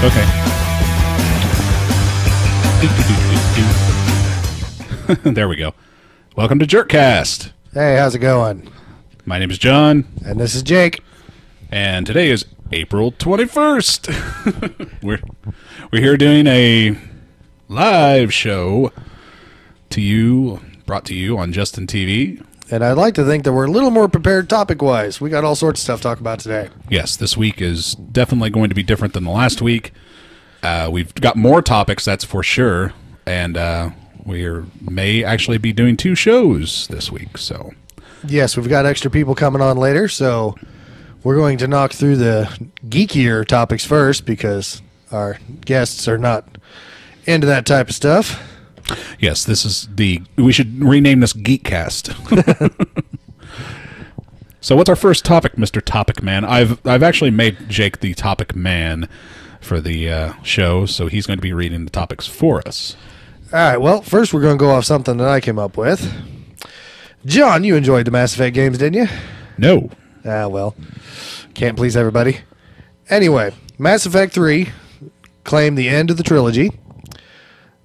Okay. There we go. Welcome to Jerkcast. Hey, how's it going? My name is John. And this is Jake. And today is April 21st. We're here doing a live show to you, brought to you on Justin TV. And I'd like to think that we're a little more prepared topic-wise. We got all sorts of stuff to talk about today. Yes, this week is definitely going to be different than the last week. We've got more topics, that's for sure. And we may actually be doing 2 shows this week. So yes, we've got extra people coming on later, so we're going to knock through the geekier topics first because our guests are not into that type of stuff. Yes, this is we should rename this Geekcast. So what's our first topic, Mr. Topic Man? I've actually made Jake the Topic Man for the show, so he's going to be reading the topics for us. All right, well, first we're going to go off something that I came up with. John, you enjoyed the Mass Effect games, didn't you? No. Well, can't please everybody. Anyway, Mass Effect 3 claimed the end of the trilogy.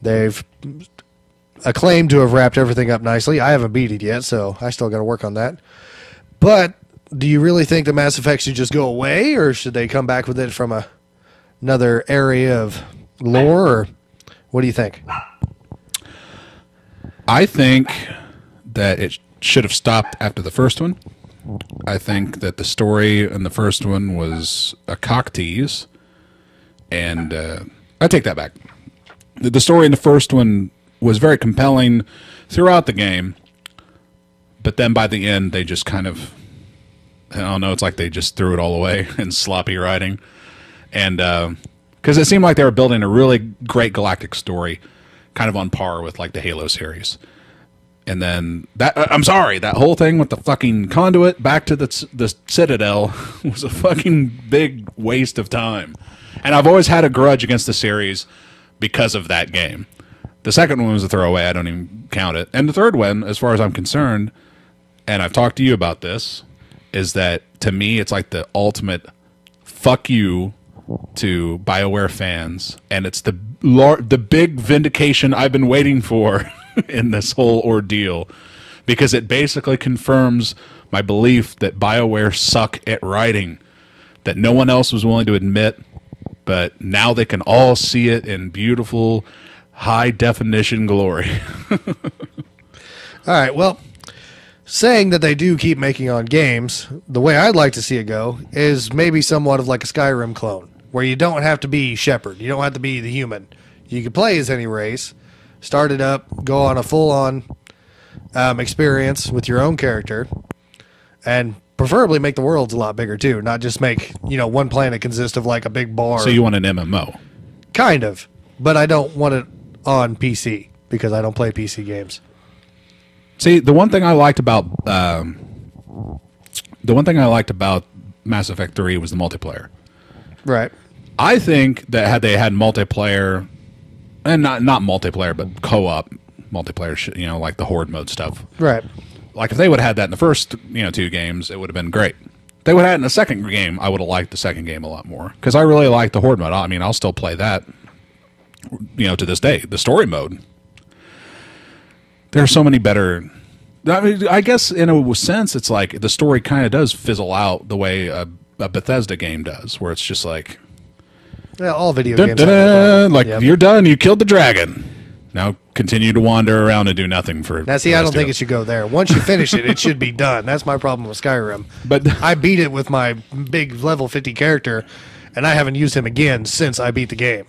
They've claimed to have wrapped everything up nicely. I haven't beat it yet, so I still got to work on that. But do you really think the Mass Effect should just go away, or should they come back with it from another area of lore, or what do you think? I think that it should have stopped after the first one. I think that the story in the first one was a cock tease, and I take that back. The story in the first one was very compelling throughout the game, but then by the end they just kind of, I don't know, it's like they just threw it all away in sloppy writing. And because it seemed like they were building a really great galactic story, kind of on par with like the Halo series. And then I'm sorry, that whole thing with the fucking conduit back to the Citadel was a fucking big waste of time. And I've always had a grudge against the series because of that game. The second one was a throwaway. I don't even count it. And the third one, as far as I'm concerned, and I've talked to you about this, is that to me it's like the ultimate fuck you to BioWare fans, and it's the big vindication I've been waiting for in this whole ordeal, because it basically confirms my belief that BioWare suck at writing, that no one else was willing to admit, but now they can all see it in beautiful high definition glory. All right, well, saying that they do keep making on games, the way I'd like to see it go is maybe somewhat of like a Skyrim clone, where you don't have to be Shepard. You don't have to be the human. You can play as any race, start it up, go on a full-on experience with your own character, and preferably make the worlds a lot bigger too, not just make, one planet consist of like a big bar. So you want an MMO? Kind of, but I don't want it on PC because I don't play PC games. See, the one thing I liked about Mass Effect 3 was the multiplayer. Right. I think that had they had multiplayer, and not multiplayer, but co-op multiplayer, like the Horde mode stuff. Right. Like if they would have had that in the first, 2 games, it would have been great. If they would have had it in the second game, I would have liked the second game a lot more, because I really like the Horde mode. I mean, I'll still play that, to this day. The story mode. There are so many better. I mean, I guess in a sense, it's like the story kind of does fizzle out the way a Bethesda game does, where it's just like, yeah, all video games. Like, you're done. You killed the dragon. Now continue to wander around and do nothing for. Now, see, I don't think it should go there. Once you finish it, it should be done. That's my problem with Skyrim. But I beat it with my big level 50 character, and I haven't used him again since I beat the game.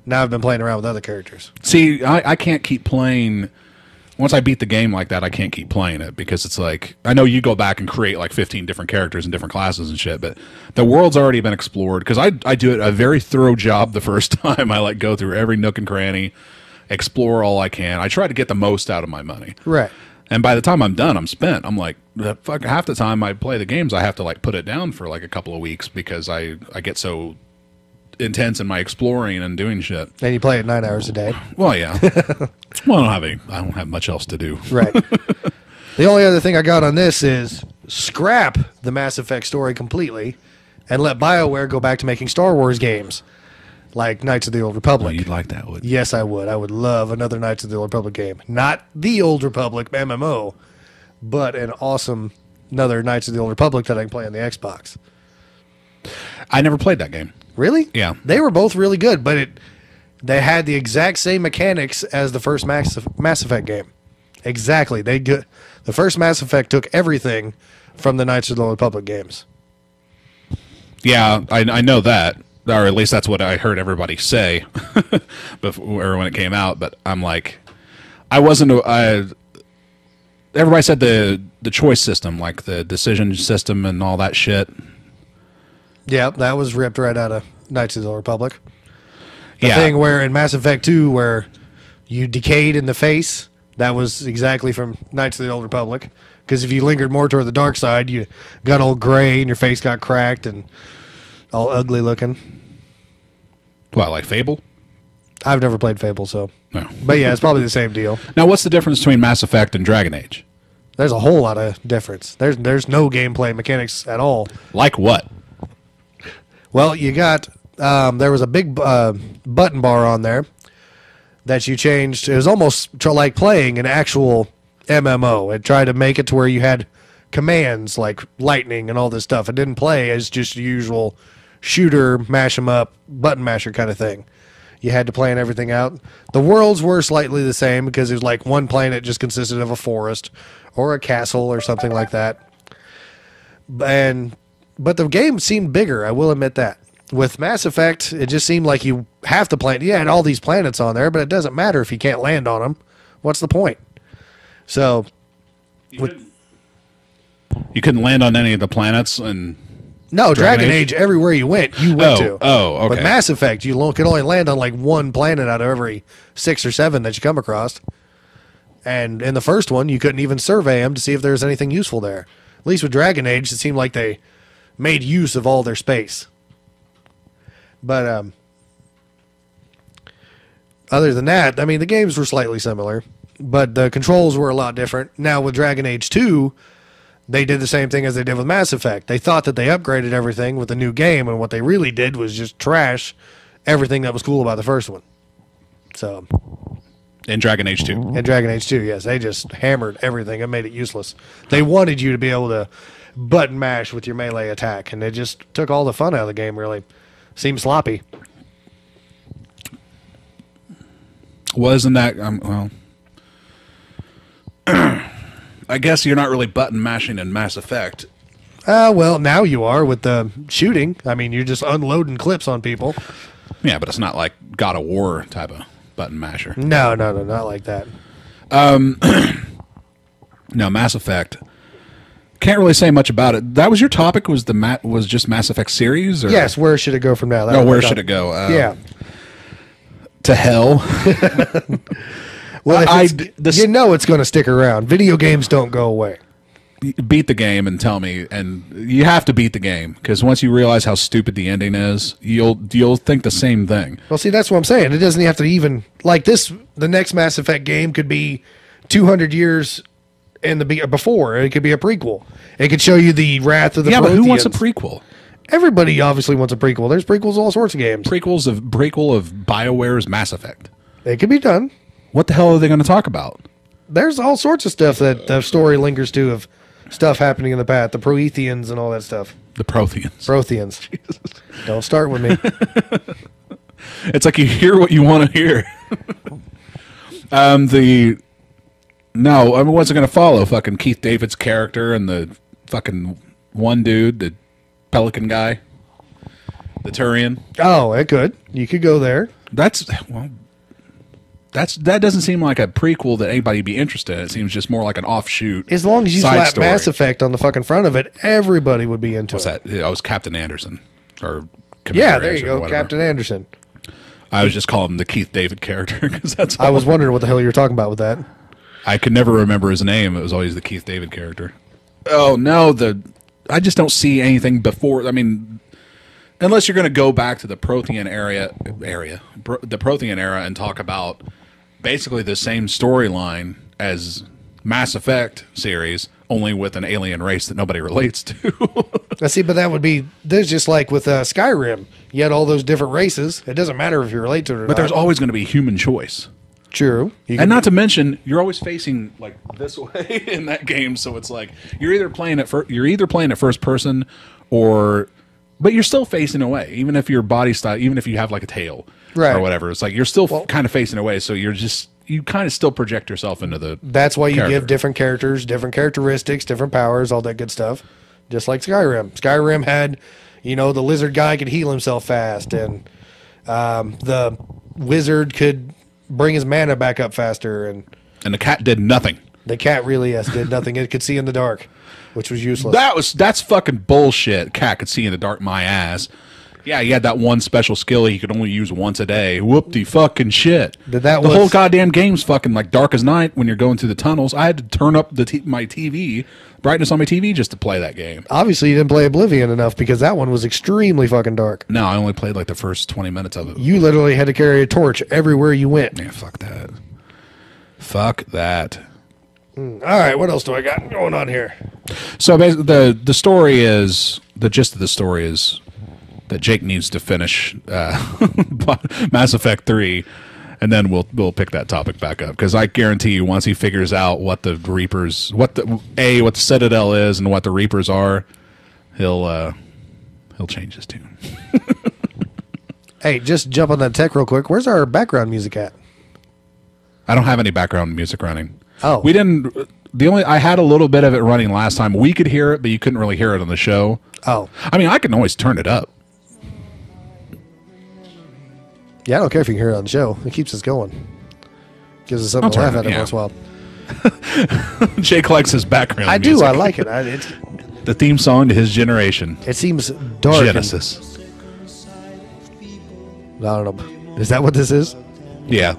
Now I've been playing around with other characters. See, I can't keep playing. Once I beat the game like that, I can't keep playing it, because it's like, I know you go back and create like 15 different characters and different classes and shit, but the world's already been explored, because I do it a very thorough job the first time. I like go through every nook and cranny, explore all I can. I try to get the most out of my money. Right. And by the time I'm done, I'm spent. I'm like, fuck, half the time I play the games, I have to like put it down for like a couple of weeks, because I get so intense in my exploring and doing shit. And you play it 9 hours a day. Well, yeah. Well, I don't have much else to do. Right. The only other thing I got on this is scrap the Mass Effect story completely and let BioWare go back to making Star Wars games. like Knights of the Old Well, Republic. you'd like that, would you? Yes, I would. I would love another Knights of the Old Republic game. Not the Old Republic MMO, but an awesome another Knights of the Old Republic that I can play on the Xbox. I never played that game. Really? Yeah. They were both really good, but they had the exact same mechanics as the first Mass Effect game. Exactly. The first Mass Effect took everything from the Knights of the Old Republic games. Yeah, I know that. Or at least that's what I heard everybody say before when it came out. But I'm like, I wasn't. Everybody said the choice system, like the decision system and all that shit. Yeah, that was ripped right out of Knights of the Old Republic. The Yeah. thing where in Mass Effect 2 where you decayed in the face, that was exactly from Knights of the Old Republic. Because if you lingered more toward the dark side, you got all gray and your face got cracked and all ugly looking. What, like Fable? I've never played Fable, so. No. But yeah, it's probably the same deal. Now, what's the difference between Mass Effect and Dragon Age? There's a whole lot of difference. There's no gameplay mechanics at all. Like what? Well, you got there was a big button bar on there that you changed. It was almost like playing an actual MMO. It tried to make it to where you had commands like lightning and all this stuff. It didn't play as just your usual shooter, mash 'em up, button masher kind of thing. You had to plan everything out. The worlds were slightly the same because it was like one planet just consisted of a forest or a castle or something like that. But the game seemed bigger, I will admit that. With Mass Effect, it just seemed like you have to plan. You had all these planets on there, but it doesn't matter if you can't land on them. What's the point? So, You couldn't land on any of the planets, and no, Dragon Dragon Age, everywhere you went to. Oh, okay. But Mass Effect, you could only land on like one planet out of every 6 or 7 that you come across. And in the first one, you couldn't even survey them to see if there was anything useful there. At least with Dragon Age, it seemed like they made use of all their space. But other than that, I mean, the games were slightly similar, but the controls were a lot different. Now with Dragon Age 2, they did the same thing as they did with Mass Effect. They thought that they upgraded everything with the new game, and what they really did was just trash everything that was cool about the first one. So, in Dragon Age 2. in Dragon Age 2, yes, they just hammered everything and made it useless. They wanted you to be able to button mash with your melee attack, and it just took all the fun out of the game, really. Seemed sloppy. Wasn't that, well, I guess you're not really button mashing in Mass Effect. Well, now you are with the shooting. I mean, you're just unloading clips on people. Yeah, but it's not like God of War type of button masher. No, not like that. No, Mass Effect. Can't really say much about it. That was your topic. Was just Mass Effect series? Or? Yes. Where should it go from now? Where should it go? Yeah. To hell. Well, you know it's going to stick around. Video games don't go away. Beat the game and tell me, and you have to beat the game because once you realize how stupid the ending is, you'll think the same thing. Well, see, that's what I'm saying. It doesn't have to even like this. The next Mass Effect game could be 200 years in the before. It could be a prequel. It could show you the wrath of the But who Protheans. wants a prequel? Everybody obviously wants a prequel. There's prequels of all sorts of games. Prequel of BioWare's Mass Effect. They could be done. What the hell are they going to talk about? There's all sorts of stuff that the story lingers to of stuff happening in the past. The Protheans and all that stuff. The Protheans. Protheans. Don't start with me. It's like you hear what you want to hear. No, I mean, what's it going to follow? Fucking Keith David's character and the fucking one dude, the Pelican guy, the Turian. Oh, it could. You could go there. That doesn't seem like a prequel that anybody'd be interested in. It seems just more like an offshoot. As long as you side slap story. Mass Effect on the fucking front of it, everybody would be into What's it. that? I was Captain Anderson. Or Yeah, Commander there you Anderson or go, whatever. Captain Anderson. I was just calling him the Keith David character because that's all. I was wondering what the hell you were talking about with that. I could never remember his name. It was always the Keith David character. Oh no, I just don't see anything before. I mean, unless you're going to go back to the Prothean the Prothean era, and talk about basically the same storyline as Mass Effect series, only with an alien race that nobody relates to. I see, but that would be there's just like with Skyrim. You had all those different races. It doesn't matter if you relate to it or not. But there's always going to be human choice. True. And not to mention, you're always facing like this way in that game, so it's like you're either playing at first person, but you're still facing away, even if your body style, even if you have like a tail or whatever. It's like you're still kind of facing away, so you kind of still project yourself into the. That's why you give different characters, different characteristics, different powers, all that good stuff. Just like Skyrim. Skyrim had, the lizard guy could heal himself fast, and the wizard could bring his mana back up faster, and the cat did nothing. The cat really did nothing. It could see in the dark, which was useless. That's fucking bullshit. Cat could see in the dark, my ass. Yeah, he had that one special skill he could only use once a day. Whoop-de fucking shit. The whole goddamn game's fucking like dark as night when you're going through the tunnels. I had to turn up my TV, brightness on my TV just to play that game. Obviously, you didn't play Oblivion enough because that one was extremely fucking dark. No, I only played like the first 20 minutes of it. You literally had to carry a torch everywhere you went. Yeah, fuck that. Fuck that. All right, what else do I got going on here? So basically, the story is, the gist of the story is that Jake needs to finish Mass Effect 3, and then we'll pick that topic back up, because I guarantee you, once he figures out what the Reapers, what the Citadel is and what the Reapers are, he'll change his tune. Hey, just jump on that tech real quick. Where's our background music at? I don't have any background music running. Oh, we didn't. I had a little bit of it running last time. We could hear it, but you couldn't really hear it on the show. Oh, I mean, I can always turn it up. Yeah, I don't care if you can hear it on the show. It keeps us going. Gives us something to laugh at once in a while. Jake likes his background I music. do. I like it. The theme song to his generation. It seems dark. Genesis. I don't know. Is that what this is? Yeah.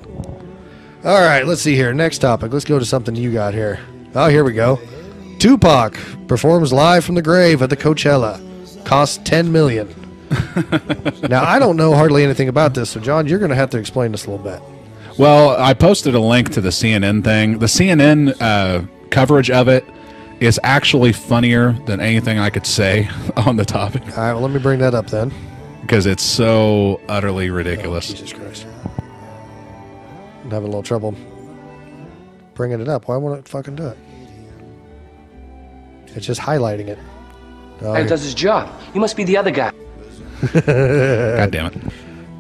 All right, let's see here. Next topic. Let's go to something you got here. Oh, here we go. Tupac performs live from the grave at the Coachella. Costs $10 million. Now, I don't know hardly anything about this, so John, you're going to have to explain this a little bit. Well, I posted a link to the CNN thing. The CNN coverage of it is actually funnier than anything I could say on the topic. All right, well, let me bring that up then. Because it's so utterly ridiculous. Oh, Jesus Christ. I'm having a little trouble bringing it up. Why won't it fucking do it? It's just highlighting it. Oh, He does his job. You must be the other guy. God damn it.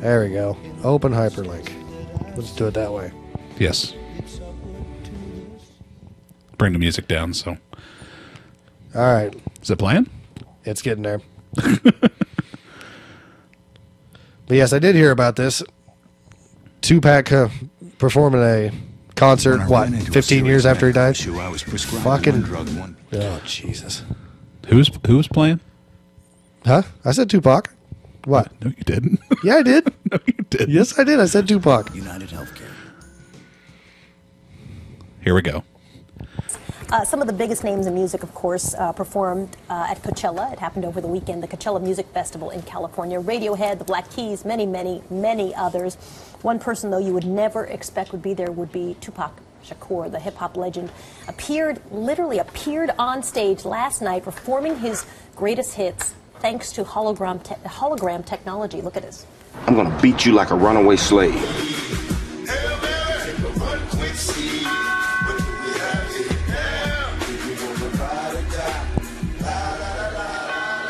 There we go. Open hyperlink. Let's do it that way. Yes. Bring the music down, so. All right. Is it playing? It's getting there. But yes, I did hear about this. Tupac performing a concert, 15 years after he died? Fucking. Oh, Jesus. Who's playing? Huh? I said Tupac. What? No, you didn't. Yeah, I did. No, you didn't. Yes, I did. I said Tupac. United Healthcare. Here we go. Some of the biggest names in music, of course, performed at Coachella. It happened over the weekend, the Coachella Music Festival in California. Radiohead, the Black Keys, many, many, many others. One person, though, you would never expect would be there would be Tupac Shakur, the hip-hop legend. Literally appeared on stage last night performing his greatest hits thanks to hologram technology. Look at this. I'm gonna beat you like a runaway slave.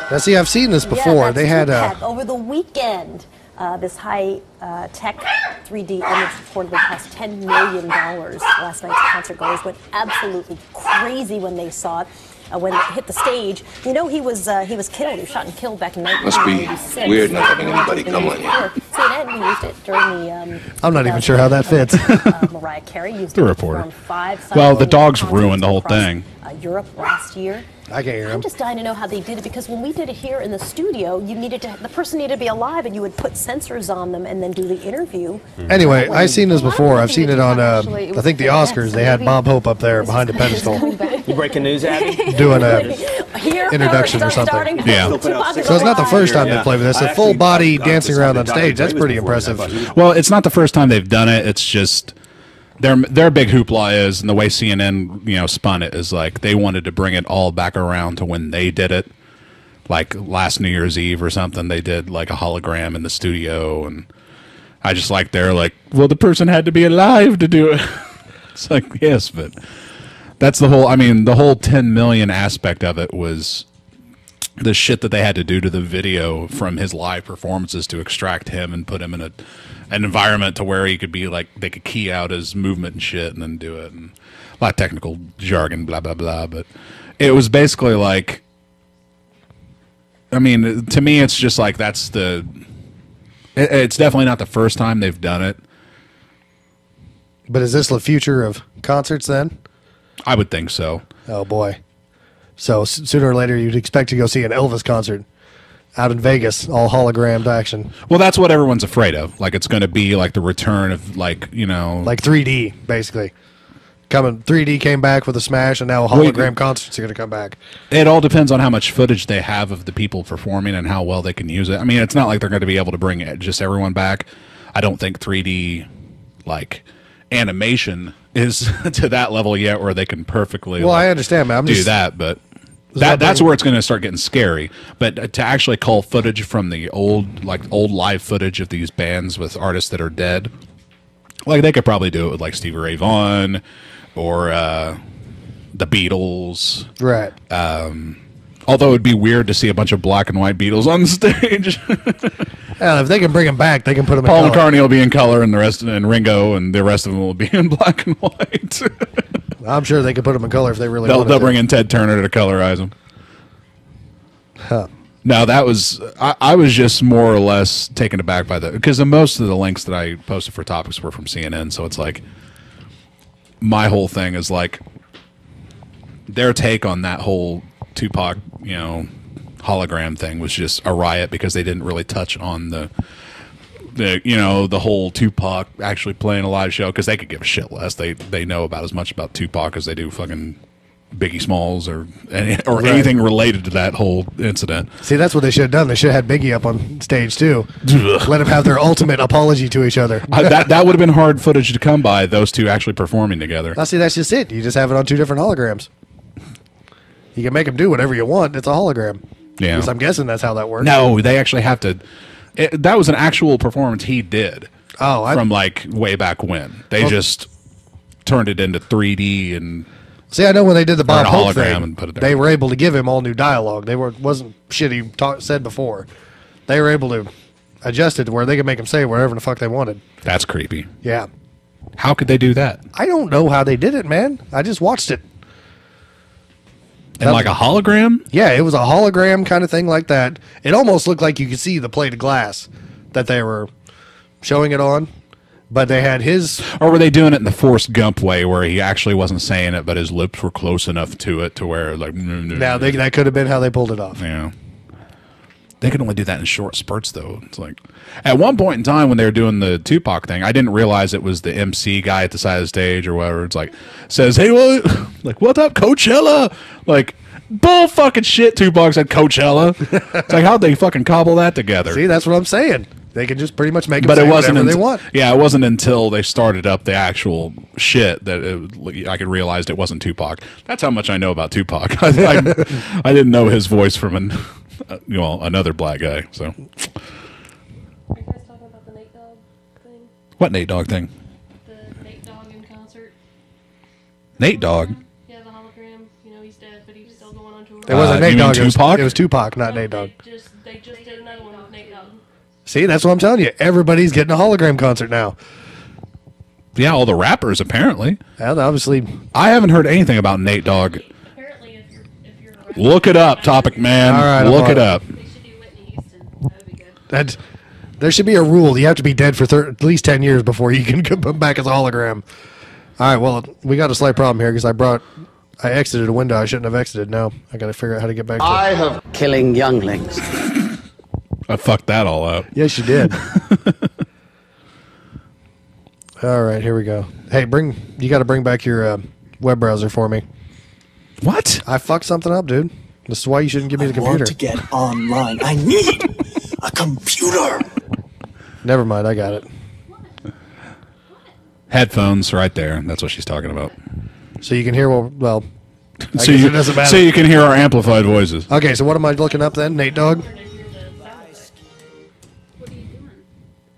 Now, see, I've seen this before. Yeah, they had over the weekend. This high-tech 3D image reportedly cost $10 million. Last night's concert goers went absolutely crazy when they saw it. When it hit the stage, you know he was killed. He was shot and killed back in 1996. Must be weird not having anybody come on you. CNN used it during the. I'm not even sure how that fits. Mariah Carey used The it reporter. to perform 5 Well, the dogs concerts ruined the whole across, thing. Europe last year. I can't hear him. I'm just dying to know how they did it, because when we did it here in the studio, the person needed to be alive, and you would put sensors on them and then do the interview. Anyway, I've seen this before. I've seen it on, I think the Oscars. They had Bob Hope up there behind a pedestal You breaking news, Abby? doing a Here, introduction or something. starting- Yeah. So it's not the first time they played with this. A full body dancing around on stage. That's pretty impressive. Well, it's not the first time they've done it. It's just their big hoopla is, and the way CNN spun it is like they wanted to bring it all back around to when they did it. like last New Year's Eve or something, they did like a hologram in the studio, and I just like they're like, well, the person had to be alive to do it. It's like, yes, but that's the whole. I mean, the whole 10 million aspect of it was the shit that they had to do to the video from his live performances to extract him and put him in an environment to where he could be like, they could key out his movement and shit and then do it, and a lot of technical jargon, blah blah blah. But it was basically like, I mean, to me, it's just like that's the. It's definitely not the first time they've done it. But is this the future of concerts then? I would think so. Oh boy. So sooner or later you'd expect to go see an Elvis concert out in Vegas, all hologrammed action. Well, that's what everyone's afraid of. Like it's going to be like the return of like, you know, like 3D basically. 3D came back with a smash, and now hologram concerts are going to come back. It all depends on how much footage they have of the people performing and how well they can use it. I mean, it's not like they're going to be able to bring just everyone back. I don't think 3D like animation is to that level yet where they can perfully I understand, man. do that, but that's where it's going to start getting scary. But to actually cull footage from the old live footage of these bands with artists that are dead, like they could probably do it with like Stevie Ray Vaughan or the Beatles, right? Although it'd be weird to see a bunch of black and white Beatles on stage. Yeah, if they can bring them back, they can put them. Paul in color. McCartney will be in color, and and Ringo and the rest of them will be in black and white. I'm sure they could put them in color if they really. They'll bring in Ted Turner to colorize them. Huh. No, that was I was just more or less taken aback by because most of the links that I posted for topics were from CNN, so it's like my whole thing is like their take on that whole Tupac, hologram thing was just a riot because they didn't really touch on the whole Tupac actually playing a live show because they could give a shit less. They know about as much about Tupac as they do fucking Biggie Smalls or anything related to that whole incident. See, that's what they should have done. They should have had Biggie up on stage too. Let them have their ultimate apology to each other. That would have been hard footage to come by, those two actually performing together. Now, see, that's just it. You just have it on two different holograms. You can make them do whatever you want. It's a hologram. Yeah. I'm guessing that's how that works. No, they actually have to. That was an actual performance he did. From like way back when. They just turned it into 3D and. See, I know when they did the Bob Hope thing, and put it there. they were able to give him all new dialogue. Wasn't shit he said before. They were able to adjust it to where they could make him say whatever the fuck they wanted. That's creepy. Yeah. How could they do that? I don't know how they did it, man. I just watched it. And like a hologram? Yeah, it was a hologram kind of thing like that. It almost looked like you could see the plate of glass that they were showing it on. But they had his... Or were they doing it in the Forrest Gump way where he actually wasn't saying it, but his lips were close enough to it to where like... Now, that could have been how they pulled it off. Yeah. They could only do that in short spurts, though. It's like... At one point in time when they were doing the Tupac thing, I didn't realize it was the MC guy at the side of the stage or whatever. It's like, says, hey, like, what up, Coachella? Like, bull fucking shit, Tupac's at Coachella. It's like, how'd they fucking cobble that together? See, that's what I'm saying. They can just pretty much make them but say it wasn't whatever they want. Yeah, it wasn't until they started up the actual shit that I could realize it wasn't Tupac. That's how much I know about Tupac. I didn't know his voice from another black guy. So, Are you guys talking about the Nate Dogg thing? What Nate Dogg thing? The Nate Dogg in concert. Nate Dogg? Yeah, the hologram. He's dead, but he's still going on tour. It wasn't you Nate mean Dogg. Tupac? It was Tupac, not Nate Dogg. They just did another one with Nate Dogg. See, that's what I'm telling you. Everybody's getting a hologram concert now. Yeah, all the rappers apparently. And obviously, I haven't heard anything about Nate Dogg. Apparently, if you're a rapper, Look it up, topic man. All right, look it up. they should do Whitney Houston. That would be good. there should be a rule. You have to be dead for at least 10 years before you can come back as a hologram. All right, well, we got a slight problem here because I exited a window I shouldn't have exited. Now I got to figure out how to get back to it. Killing younglings. I fucked that all up. Yes, you did. All right, here we go. Hey, you got to bring back your web browser for me. What? I fucked something up, dude. This is why you shouldn't give me the computer. I want to get online. I need a computer. Never mind, I got it. Headphones right there. That's what she's talking about. So you can hear, well, guess it doesn't matter. So you can hear our amplified voices. Okay, so what am I looking up then? Nate Dogg?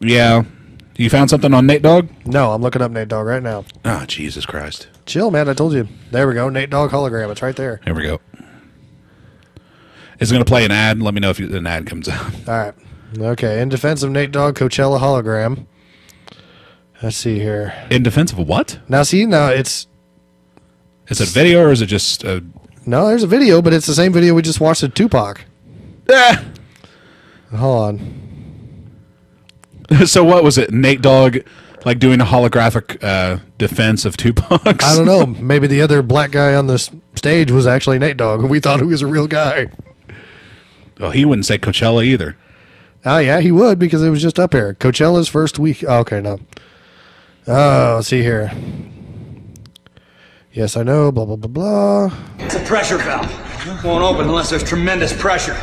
Yeah. You found something on Nate Dogg? No, I'm looking up Nate Dogg right now. Oh, Jesus Christ. Chill, man. I told you. There we go. Nate Dogg hologram. It's right there. Here we go. Is it going to play an ad? Let me know if an ad comes out. All right. Okay. In defense of Nate Dogg, Coachella hologram. Let's see here. In defense of what? Now, see, now it's... Is it video or is it just... No, there's a video, but it's the same video we just watched of Tupac. Hold on. So what was it? Nate Dogg, like doing a holographic defense of Tupac? I don't know. Maybe the other black guy on the stage was actually Nate Dogg. We thought he was a real guy. Well, he wouldn't say Coachella either. Oh, yeah, he would because it was just up here. Coachella's first week. Oh, okay, no. Oh, let's see here. Yes, I know. Blah, blah, blah, blah. It's a pressure valve. Won't open unless there's tremendous pressure.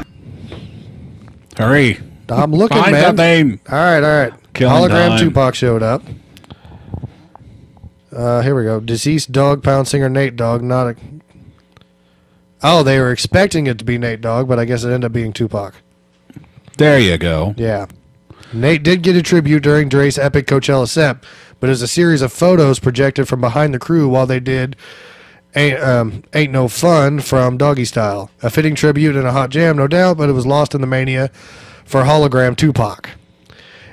Hurry. I'm looking, Find man. that name. All right. Killing Hologram time. Tupac showed up. Here we go. Deceased dog pound singer Nate Dogg. Not a... Oh, they were expecting it to be Nate Dogg, but I guess it ended up being Tupac. There you go. Yeah. Nate did get a tribute during Dre's epic Coachella set, but it was a series of photos projected from behind the crew while they did Ain't No Fun from Doggy Style. A fitting tribute and a hot jam, no doubt, but it was lost in the mania for hologram Tupac.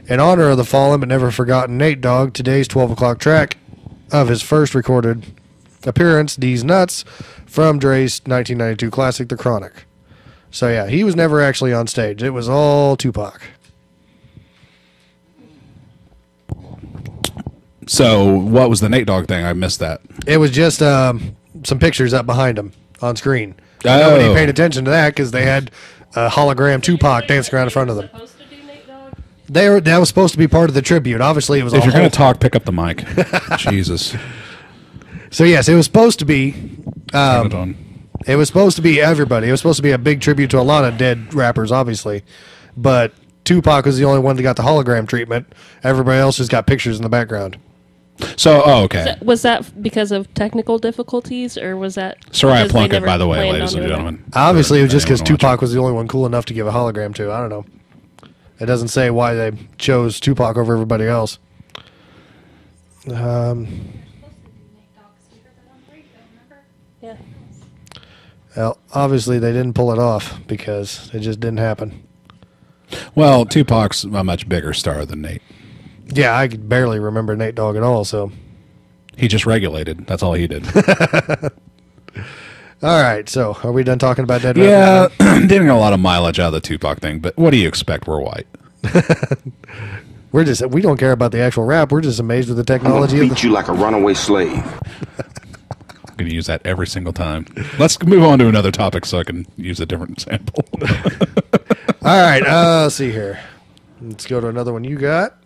In honor of the fallen but never forgotten Nate Dogg, today's 12 o'clock track of his first recorded appearance, These Nuts, from Dre's 1992 classic, The Chronic. So yeah, he was never actually on stage. It was all Tupac. So what was the Nate Dogg thing? I missed that. It was just some pictures up behind him on screen. Nobody paid attention to that because they had a hologram Tupac dancing around in front of them. Supposed to do Nate Dogg? That was supposed to be part of the tribute. Obviously, it was. If you're going to talk, pick up the mic. Jesus. So yes, it was supposed to be. Turn it on. It was supposed to be everybody. It was supposed to be a big tribute to a lot of dead rappers, obviously, but Tupac was the only one that got the hologram treatment. Everybody else just got pictures in the background. So, okay. Was that because of technical difficulties, or was that Sariah because they Plunkett, never by the way, planned ladies on and doing gentlemen. Obviously, it was just because Anyone Tupac watching. was the only one cool enough to give a hologram to. I don't know. It doesn't say why they chose Tupac over everybody else. Yeah. Well, obviously they didn't pull it off because it just didn't happen. Well, Tupac's a much bigger star than Nate. Yeah, I could barely remember Nate Dogg at all. So, He just regulated. That's all he did. all right. So, are we done talking about dead Yeah, rappers now? didn't get a lot of mileage out of the Tupac thing, but what do you expect? We're white. We don't care about the actual rap. We're just amazed with the I'm gonna technology. beat you like a runaway slave. I'm going to use that every single time. Let's move on to another topic so I can use a different sample. All right. Let's see here. Let's go to another one you got.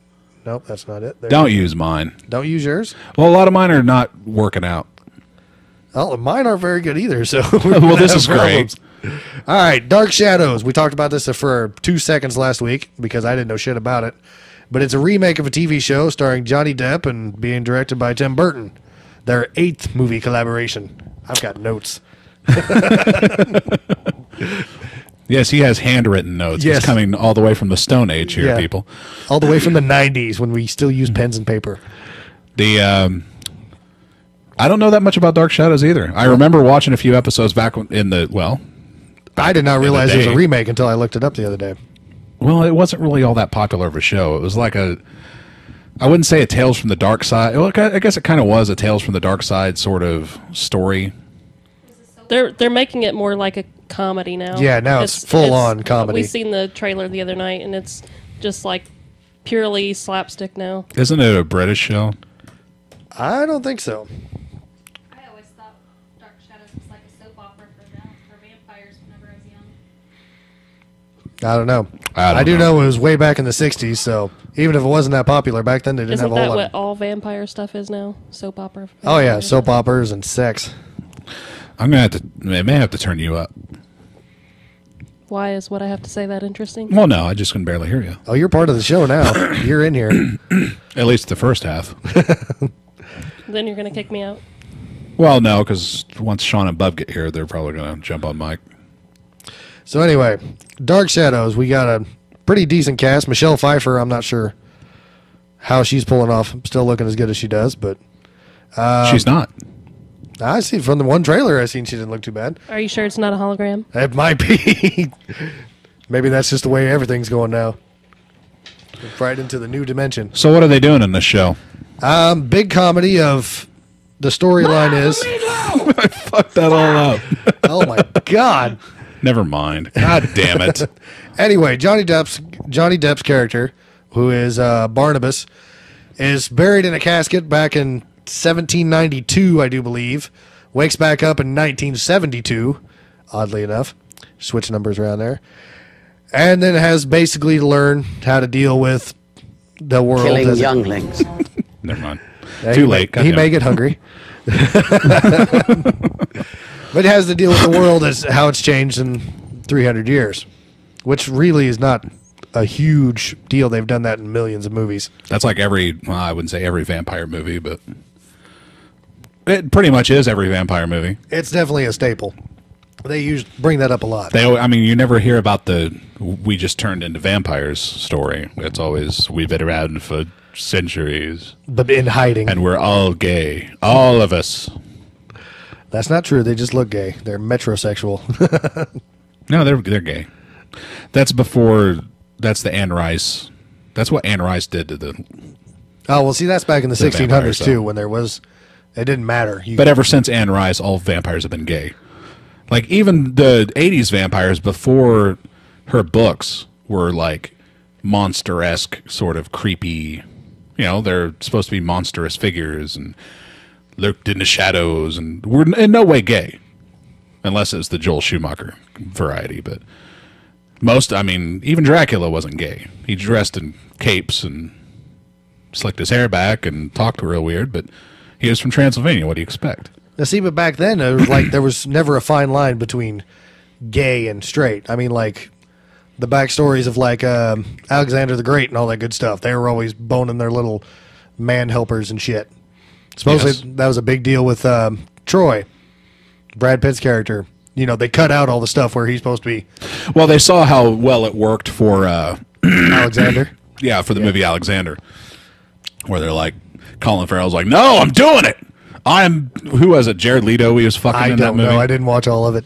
Nope, that's not it. There Don't use mine. Don't use yours. Well, a lot of mine are not working out. Oh, mine aren't very good either. So, Well, this is great. All right, Dark Shadows. We talked about this for 2 seconds last week because I didn't know shit about it. But it's a remake of a TV show starring Johnny Depp and being directed by Tim Burton. Their 8th movie collaboration. I've got notes. Yes, he has handwritten notes. Yes. It's coming all the way from the Stone Age here, Yeah. people. All the way from the 90s when we still used pens and paper. The I don't know that much about Dark Shadows either. I remember watching a few episodes back in the I did not realize it was a day. remake until I looked it up the other day. Well, it wasn't really all that popular of a show. It was like I wouldn't say a Tales from the Dark Side. Well, I guess it kind of was a Tales from the Dark Side sort of story. They're making it more like a comedy now. Yeah, now it's full-on comedy. We seen the trailer the other night, and it's just like purely slapstick now. Isn't it a British show? I don't think so. I always thought Dark Shadows was like a soap opera for vampires whenever I was young. I don't know. I don't I do know. know it was way back in the 60s, so even if it wasn't that popular back then, they didn't Isn't have a that whole what lot. all vampire stuff is now? Soap opera. Oh, yeah, vampires. soap operas and sex. I'm gonna have to. I may have to turn you up. Why is what I have to say that interesting? Well, no, I just can barely hear you. Oh, you're part of the show now. You're in here. At least the first half. Then you're gonna kick me out. Well, no, because once Sean and Bub get here, they're probably going to jump on Mike. So anyway, Dark Shadows. We got a pretty decent cast. Michelle Pfeiffer, I'm not sure how she's pulling off. Still looking as good as she does, but She's not. I see from the one trailer I seen she didn't look too bad. Are you sure it's not a hologram? It might be. Maybe that's just the way everything's going now. Right into the new dimension. So what are they doing in this show? Big comedy of the storyline is. I fucked that all up. Oh my God. Never mind. God damn it. Anyway, Johnny Depp's character, who is Barnabas, is buried in a casket back in 1792, I do believe. Wakes back up in 1972, oddly enough. Switch numbers around there. And then has basically to learn how to deal with the world. Killing younglings. Never mind. Too late. He may get hungry. But it has to deal with the world as how it's changed in 300 years, which really is not a huge deal. They've done that in millions of movies. That's like I wouldn't say every vampire movie, but it pretty much is every vampire movie. It's definitely a staple. They bring that up a lot. You never hear about the "we just turned into vampires" story. It's always we've been around for centuries, But in hiding. and we're all gay, all of us. That's not true. They just look gay. They're metrosexual. No, they're gay. That's before. That's the Anne Rice. That's what Anne Rice did to the. Oh, well, see, that's back in the 1600s, vampires, too, though. when there was... It didn't matter. But ever since Anne Rice, all vampires have been gay. Like, even the 80s vampires before her books were, like, monster-esque, sort of creepy. You know, they're supposed to be monstrous figures and lurked in the shadows and were in no way gay. Unless it's the Joel Schumacher variety. But even Dracula wasn't gay. He dressed in capes and slicked his hair back and talked real weird, but he was from Transylvania. What do you expect? Now, see, but back then, it was like there was never a fine line between gay and straight. I mean, like, the backstories of, like, Alexander the Great and all that good stuff. They were always boning their little man helpers and shit. Supposedly, that was a big deal with Troy, Brad Pitt's character. You know, they cut out all the stuff where he's supposed to be. Well, they saw how well it worked for Alexander? Yeah, for the movie Alexander, where they're like, Colin Farrell's like, no, I'm doing it. Who was it? Jared Leto. He was fucking I in that don't movie. know. I didn't watch all of it.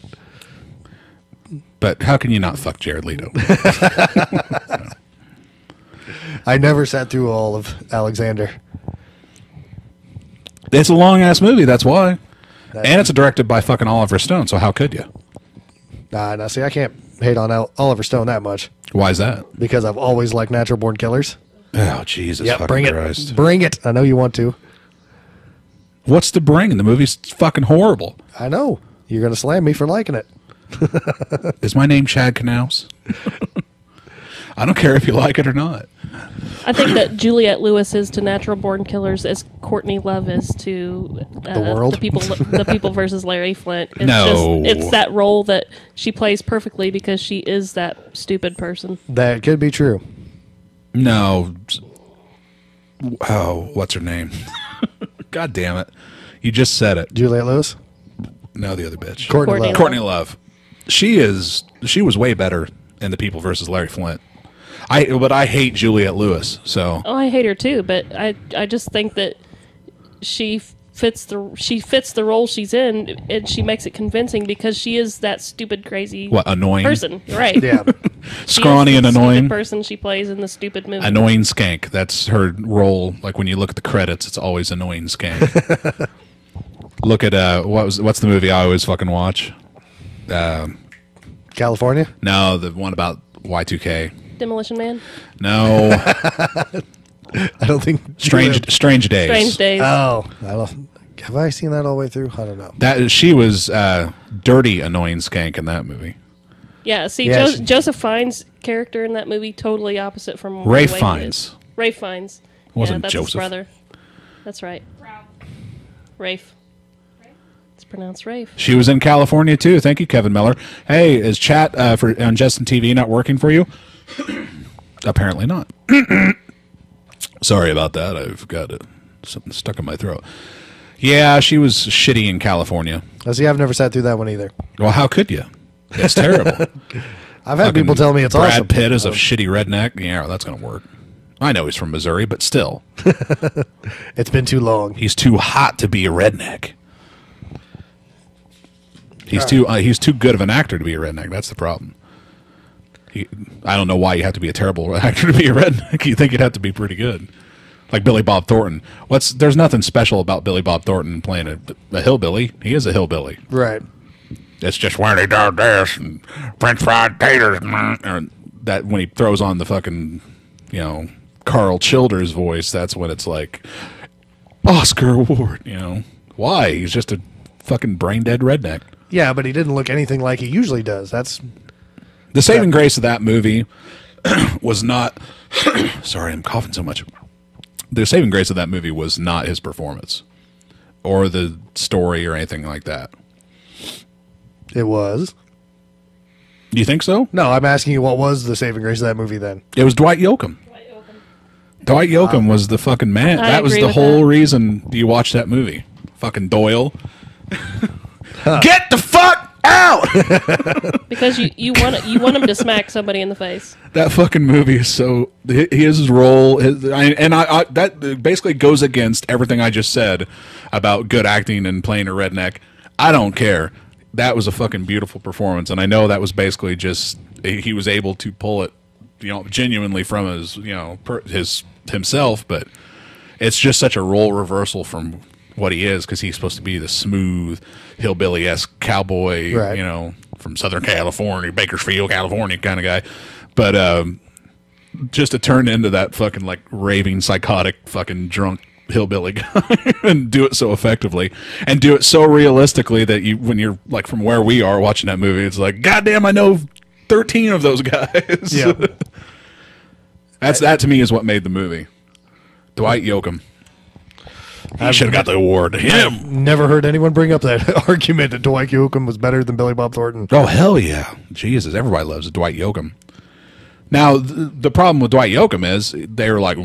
But how can you not fuck Jared Leto? I never sat through all of Alexander. It's a long ass movie. That's why. And it's directed by fucking Oliver Stone. So how could you? Nah, see, I can't hate on Oliver Stone that much Why is that? because I've always liked Natural Born Killers. Oh Jesus! Yeah, fucking bring Christ. it. Bring it. I know you want to. What's to bring? The movie's fucking horrible. I know. You're going to slam me for liking it. Is my name Chad Knaus? I don't care if you like it or not. I think that Juliette Lewis is to Natural Born Killers as Courtney Love is to The world? the people versus Larry Flint. It's No. it's that role that she plays perfectly because she is that stupid person. That could be true. No. Oh, what's her name? God damn it. You just said it. Juliette Lewis? No, the other bitch. Courtney Courtney Love. Courtney Love. She was way better in The People versus Larry Flint. But I hate Juliette Lewis, so Oh, I hate her too, but I just think that she fits the role she's in, and she makes it convincing because she is that stupid, crazy annoying person, right? Yeah. She scrawny is and the annoying. stupid person she plays in the stupid movie. Annoying skank. That's her role. Like when you look at the credits, it's always annoying skank. Look at what's the movie I always fucking watch? California? No, the one about Y2K. Demolition Man, No, I don't think. Strange Days. Strange Days. Oh. Have I seen that all the way through? I don't know. That she was dirty, annoying skank in that movie. Yeah, see, Yeah, Joseph Fiennes' character in that movie totally opposite from Ralph the way he Fiennes. is. Ralph Fiennes. Wasn't that's Joseph. his brother. That's right. Ralph. Rafe. It's pronounced Rafe. She was in California too. Thank you, Kevin Miller. Hey, is chat on Justin TV not working for you? Apparently not. Sorry about that. I've got something stuck in my throat. Yeah, she was shitty in California. See, I've never sat through that one either. Well, how could you? It's terrible. I've had people tell me it's Brad awesome. Pitt is a shitty redneck. Yeah, that's going to work. I know he's from Missouri, but still. It's been too long. He's too hot to be a redneck. He's too good of an actor to be a redneck. That's the problem. I don't know why you have to be a terrible actor to be a redneck. You think you'd have to be pretty good. Like Billy Bob Thornton. There's nothing special about Billy Bob Thornton playing a hillbilly. He is a hillbilly. Right. It's just when he does this and French fried taters, or that when he throws on the fucking, Carl Childers voice. That's when it's like Oscar award. Why? He's just a fucking brain dead redneck. Yeah, but he didn't look anything like he usually does. That's the saving grace of that movie was not. Sorry, I'm coughing so much. The saving grace of that movie was not his performance or the story or anything like that. It was. You think so? No, I'm asking you what was the saving grace of that movie then? It was Dwight Yoakam. Dwight Yoakam was the fucking man. That was the whole reason you watched that movie. Fucking Doyle. Get the fuck out! Because you want him to smack somebody in the face. That fucking movie is so. His role, that basically goes against everything I just said about good acting and playing a redneck. I don't care. That was a fucking beautiful performance, and I know that was basically just he was able to pull it, genuinely from his himself. But it's just such a role reversal from what he is, because he's supposed to be the smooth hillbilly-esque cowboy, right, from Southern California, Bakersfield, California kind of guy. But just to turn into that fucking like raving, psychotic, fucking drunk hillbilly guy and do it so effectively and do it so realistically that when you're like from where we are watching that movie, it's like, goddamn, I know 13 of those guys. Yeah. That to me is what made the movie. Dwight Yoakam. He should have got the award. Him. Never heard anyone bring up that argument that Dwight Yoakam was better than Billy Bob Thornton. Oh, hell yeah. Jesus, everybody loves Dwight Yoakam. Now, the problem with Dwight Yoakam is they were like,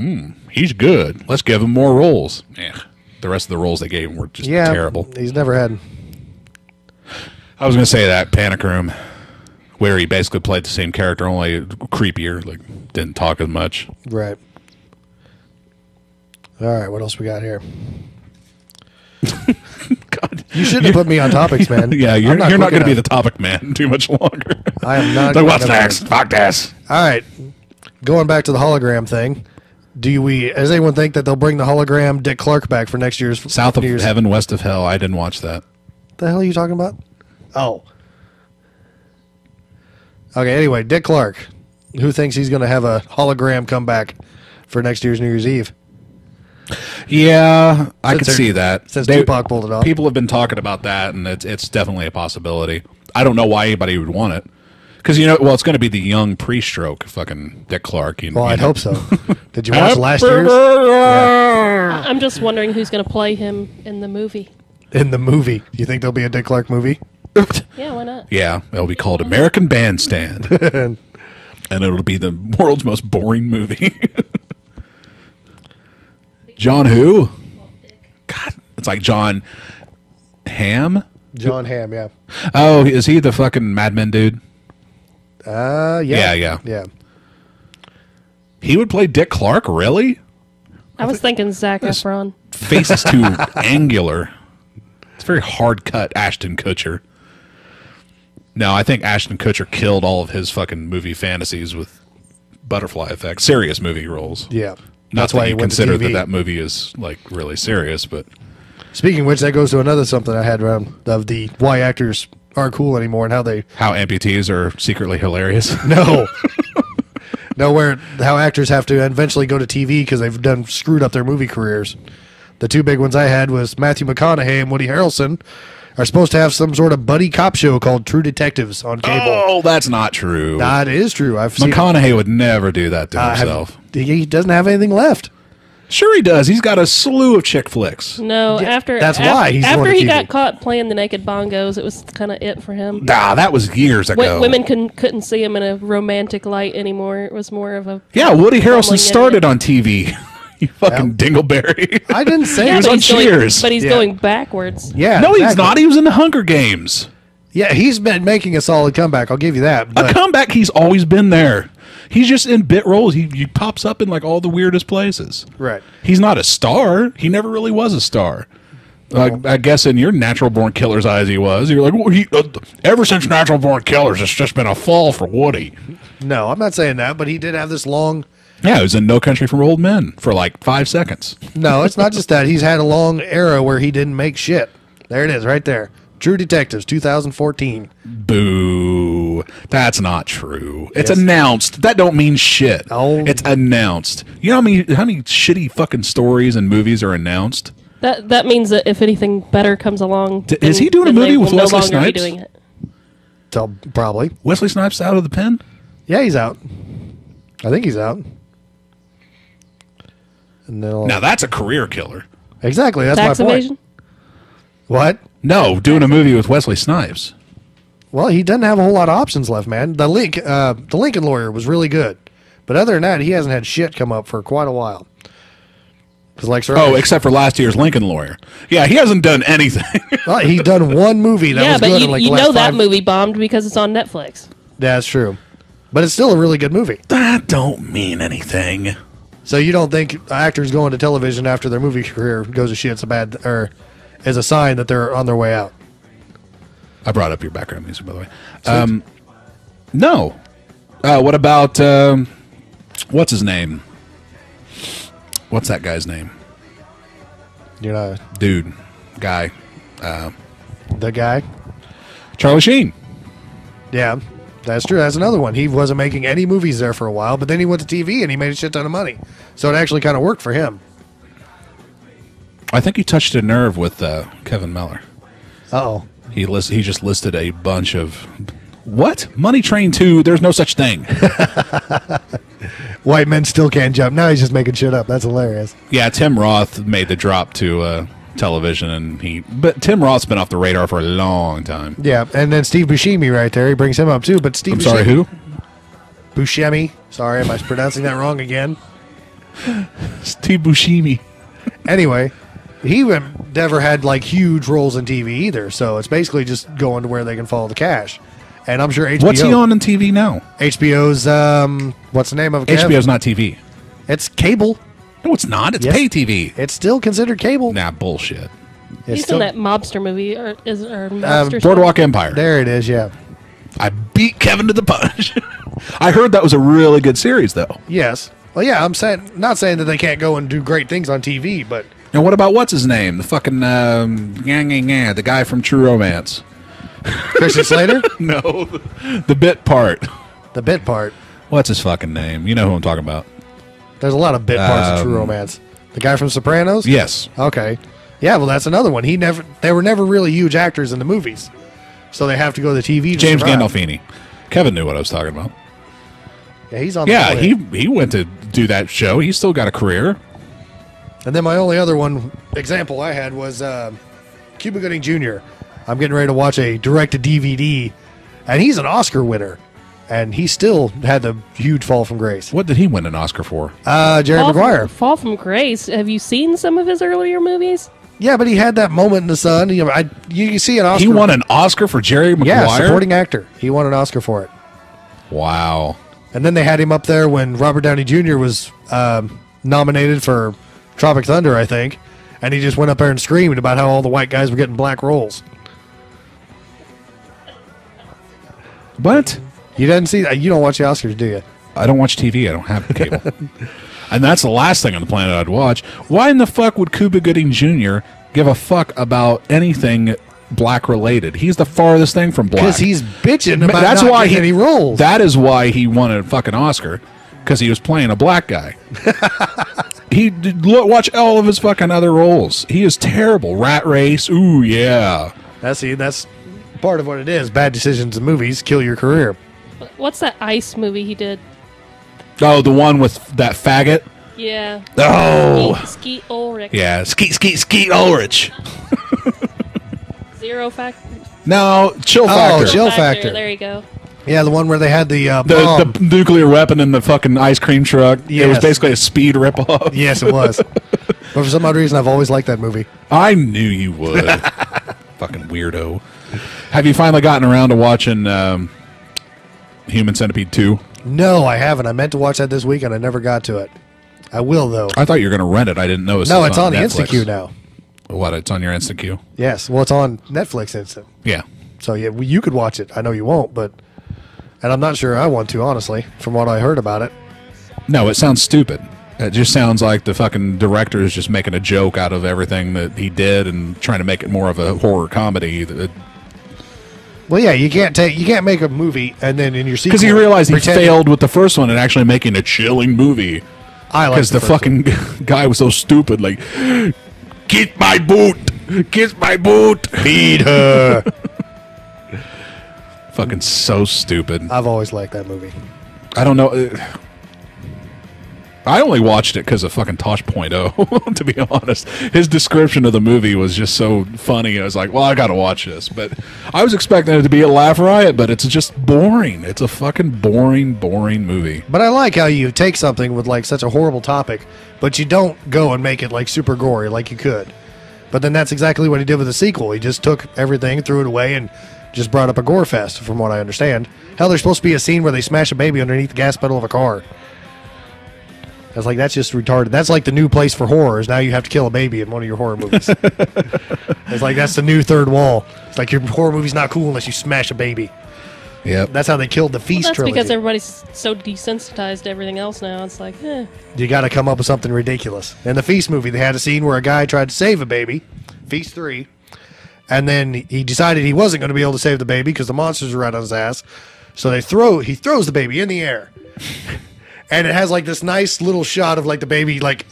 he's good. Let's give him more roles. The rest of the roles they gave him were just terrible. He's never had. I was going to say that Panic Room, where he basically played the same character, only creepier, like didn't talk as much. Right. All right, what else we got here? God, you shouldn't have put me on topics, man. Yeah, you're not going to be the topic man too much longer. I am not. Like, what's next? Fuck this. All right, going back to the hologram thing. Does anyone think that they'll bring the hologram Dick Clark back for next year's South of Heaven, West of Hell? I didn't watch that. The hell are you talking about? Oh. Okay, anyway, Dick Clark. Who thinks he's going to have a hologram come back for next year's New Year's Eve? Yeah, I could see that. Since Tupac pulled it off. People have been talking about that, and it's definitely a possibility. I don't know why anybody would want it. Because, it's going to be the young pre-stroke fucking Dick Clark. I'd hope so. Did you watch last year's? Yeah. I'm just wondering who's going to play him in the movie. In the movie? Do you think there'll be a Dick Clark movie? Yeah, why not? Yeah, it'll be called American Bandstand. And it'll be the world's most boring movie. John who? God, it's like John Hamm? John Hamm, yeah. Oh, is he the fucking Mad Men dude? Yeah. Yeah. He would play Dick Clark, really? I was thinking Zac Efron. Face is too angular. It's very hard cut Ashton Kutcher. No, I think Ashton Kutcher killed all of his fucking movie fantasies with Butterfly Effect. Serious movie roles. Yeah. That's why you consider that movie is like really serious, but speaking of which, that goes to another something I had around of the why actors aren't cool anymore and how amputees are secretly hilarious. No. How actors have to eventually go to TV because they've screwed up their movie careers. The two big ones I had was Matthew McConaughey and Woody Harrelson are supposed to have some sort of buddy cop show called True Detectives on cable. Oh, that's not true. That is true. McConaughey would never do that to himself. He doesn't have anything left. Sure he does. He's got a slew of chick flicks. No, Yeah, after after he got caught playing the naked bongos, it was kind of it for him. Nah, that was years ago. Women couldn't see him in a romantic light anymore. It was more of a Woody Harrelson started on TV. You fucking dingleberry. I didn't say He was but on he's going- Cheers. but he's Yeah. going backwards. Yeah, No, he's exactly. not. He was in the Hunger Games. Yeah, he's been making a solid comeback. I'll give you that. A But comeback. He's always been there. He's just in bit roles. He pops up in like all the weirdest places. right. He's not a star. He never really was a star. I guess in your Natural Born Killer's eyes, he was. You're like, well, ever since Natural Born Killers, it's just been a fall for Woody. No, I'm not saying that, but he did have this long. Yeah, he was in No Country for Old Men for like 5 seconds. No, it's not just that. He's had a long era where he didn't make shit. There it is, right there. True Detectives, 2014. Boo. That's not true. It's Yes. announced. That don't mean shit. Oh. It's announced. You know how many shitty fucking stories and movies are announced? That means that if anything better comes along, Is he doing a then movie they with will Wesley no longer be Snipes? doing it. So probably. Wesley Snipes out of the pen? Yeah, he's out. I think he's out. And they'll- Now that's a career killer. exactly. That's Tax my point. evasion. What? No, doing a movie with Wesley Snipes. Well, he doesn't have a whole lot of options left, man. The Lincoln Lawyer was really good, but other than that, he hasn't had shit come up for quite a while. Because like, Oh, except for last year's Lincoln Lawyer. Yeah, he hasn't done anything. well, he's done one movie that Yeah, was but good you, in like you the last know that 5 movie bombed because it's on Netflix. That's true, but it's still a really good movie. That don't mean anything. So you don't think actors going to television after their movie career goes to shit's a bad or is a sign that they're on their way out? I brought up your background music, by the way. No. What about what's his name? What's that guy's name? You know, Dude, guy, the guy. Charlie Sheen. Yeah, that's true. That's another one. He wasn't making any movies there for a while, but then he went to TV and he made a shit ton of money. So it actually kind of worked for him. I think he touched a nerve with Kevin Miller. Uh-oh. He just listed a bunch of what? Money Train 2. There's no such thing. White men still can't jump. Now he's just making shit up. That's hilarious. Yeah, Tim Roth made the drop to television, but Tim Roth's been off the radar for a long time. Yeah, and then Steve Buscemi right there. He brings him up too. But Steve I'm sorry, Buscemi- who? Buscemi. Sorry, am I pronouncing that wrong again? Steve Buscemi. Anyway, he never had like huge roles in TV either. So it's basically just going to where they can follow the cash. And I'm sure HBO. What's he on TV now? HBO's what's the name of it? Kev? HBO's not TV. It's cable. No, it's not. It's Yes. pay TV. It's still considered cable. Nah, bullshit. It's He's still- in that mobster movie, or mobster Boardwalk Empire. There it is. Yeah. I beat Kevin to the punch. I heard that was a really good series, though. Yes. Well, yeah. I'm saying not saying that they can't go and do great things on TV, but And what about what's his name? The fucking the guy from True Romance. Christian Slater, No, the bit part. the bit part. What's his fucking name? You know who I'm talking about. There's a lot of bit parts of True Romance. The guy from Sopranos. Yes. Okay. Yeah. Well, that's another one. They were never really huge actors in the movies, so they have to go to the TV. To James survive. Gandolfini. Kevin knew what I was talking about. Yeah, he's on. Yeah, the point. he went to do that show. He's still got a career. And then my only other one example I had was Cuba Gooding Jr. I'm getting ready to watch a direct-to-DVD, and he's an Oscar winner, and he still had the huge fall from grace. What did he win an Oscar for? Jerry Maguire. Fall from Grace. Have you seen some of his earlier movies? Yeah, but he had that moment in the sun. You can see an Oscar. He won an Oscar for Jerry Maguire? Yeah, supporting actor. He won an Oscar for it. Wow. And then they had him up there when Robert Downey Jr. was nominated for Tropic Thunder, I think, and he just went up there and screamed about how all the white guys were getting black roles. What? You didn't see that? You don't watch the Oscars, do you? I don't watch TV. I don't have cable. And that's the last thing on the planet I'd watch. Why in the fuck would Cuba Gooding Jr. give a fuck about anything black related? He's the farthest thing from black. Because he's bitching about That's not why getting any roles. That is why he won a fucking Oscar, because he was playing a black guy. Watch all of his fucking other roles. He is terrible. Rat Race. Ooh yeah. That's part of what it is. Bad decisions in movies kill your career. What's that Ice movie he did? Oh, the one with that faggot. Yeah. Oh. Skeet Ulrich. Yeah. Skeet Ulrich. Zero Factor. No, Chill Factor. Chill Factor. There you go. Yeah, the one where they had the bomb. The nuclear weapon in the fucking ice cream truck. It was Yes. basically a Speed ripoff. Yes, it was. But for some odd reason, I've always liked that movie. I knew you would. Fucking weirdo. Have you finally gotten around to watching Human Centipede 2? No, I haven't. I meant to watch that this week, and I never got to it. I will, though. I thought you were going to rent it. I didn't know. No, it's on the Netflix. Insta-Queue now. What? It's on your Insta queue? Yes. Well, it's on Netflix Instant. Yeah. So, yeah, you could watch it. I know you won't, but... And I'm not sure I want to, honestly, from what I heard about it. No, it sounds stupid. It just sounds like the fucking director is just making a joke out of everything that he did and trying to make it more of a horror comedy. Well, yeah, you can't make a movie and then in your sequel... Because he realized he pretend- failed with the first one and actually making a chilling movie. I like Because the first fucking guy was so stupid. Like, get my boot! Get my boot! Feed her. Fucking so stupid. I've always liked that movie. I don't know. I only watched it because of fucking Tosh.0, to be honest. His description of the movie was just so funny. I was like, well, I got to watch this. But I was expecting it to be a laugh riot, but it's just boring. It's a fucking boring movie. But I like how you take something with like such a horrible topic, but you don't go and make it like super gory like you could. But then that's exactly what he did with the sequel. He just took everything, threw it away, and just brought up a gore fest, from what I understand. Hell, there's supposed to be a scene where they smash a baby underneath the gas pedal of a car. I was like, that's just retarded. That's like the new place for horrors. Now you have to kill a baby in one of your horror movies. It's like, that's the new third wall. It's like your horror movie's not cool unless you smash a baby. Yep. That's how they killed the Feast That's trilogy. because everybody's so desensitized to everything else now. It's like, You got to come up with something ridiculous. In the Feast movie, they had a scene where a guy tried to save a baby, Feast 3, and then he decided he wasn't going to be able to save the baby because the monsters were right on his ass. So he throws the baby in the air. And it has like this nice little shot of like the baby like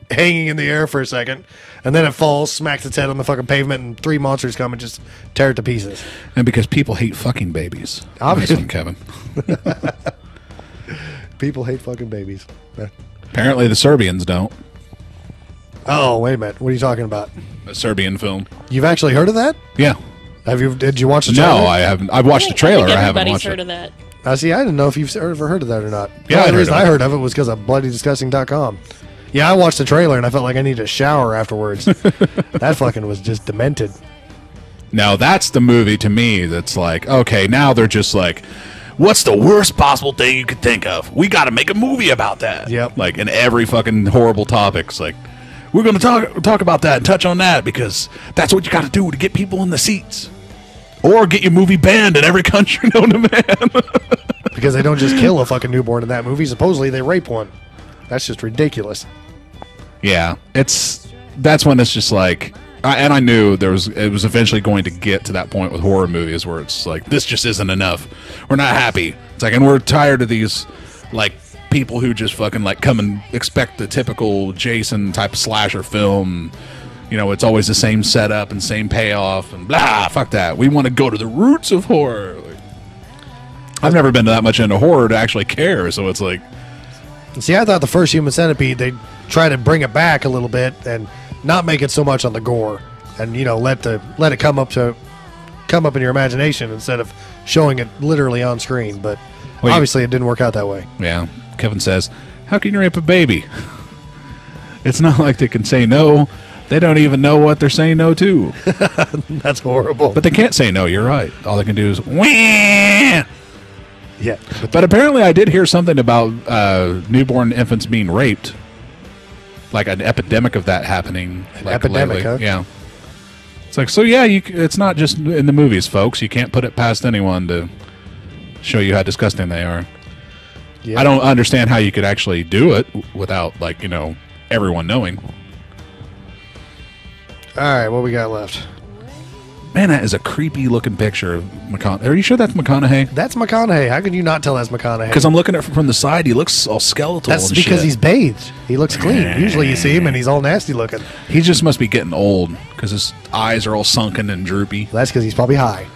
hanging in the air for a second. And then it falls, smacks its head on the fucking pavement, and 3 monsters come and just tear it to pieces. And because people hate fucking babies. Obviously. Nice one, Kevin. People hate fucking babies. Apparently the Serbians don't. Oh, wait a minute. What are you talking about? A Serbian film. You've actually heard of that? Yeah. Did you watch the trailer? No, I haven't. I've watched the trailer. I haven't everybody's watched heard it. of that. See, I didn't know if you've ever heard of that or not. Yeah, The only I reason heard of I it. heard of it was because of bloodydisgusting.com. Yeah, I watched the trailer and I felt like I needed a shower afterwards. That fucking was just demented. Now that's the movie to me that's like, okay, now they're just like, what's the worst possible thing you could think of? We got to make a movie about that. Yep. Like in every fucking horrible topics, like we're going to talk about that and touch on that because that's what you got to do to get people in the seats, or get your movie banned in every country known to man. Because they don't just kill a fucking newborn in that movie. Supposedly they rape one. That's just ridiculous. Yeah, that's when it's just like, and I knew it was eventually going to get to that point with horror movies where it's like, this just isn't enough. We're not happy. It's like, and we're tired of these like people who just fucking like come and expect the typical Jason type slasher film. You know, it's always the same setup and same payoff and blah. Fuck that. We want to go to the roots of horror. Like, I've never been that much into horror to actually care, so it's like. See, I thought the first Human Centipede, they'd try to bring it back a little bit and not make it so much on the gore, and let it come up in your imagination instead of showing it literally on screen. But Well, obviously, it didn't work out that way. Yeah. Kevin says, how can you rape a baby? It's not like they can say no. They don't even know what they're saying no to. That's horrible. But they can't say no, you're right. All they can do is, wah! Yeah. But apparently I did hear something about newborn infants being raped. Like an epidemic of that happening. Like epidemic, lately. huh? Yeah. It's like, so yeah, it's not just in the movies, folks. You can't put it past anyone to show you how disgusting they are. Yeah. I don't understand how you could actually do it without, like, everyone knowing. All right, what we got left? Man, that is a creepy looking picture of McConaughey. Are you sure that's McConaughey? That's McConaughey. How could you not tell that's McConaughey? Because I'm looking at it from the side. He looks all skeletal. That's and because shit. he's bathed. He looks clean. Usually you see him and he's all nasty looking. He just must be getting old because his eyes are all sunken and droopy. That's because he's probably high.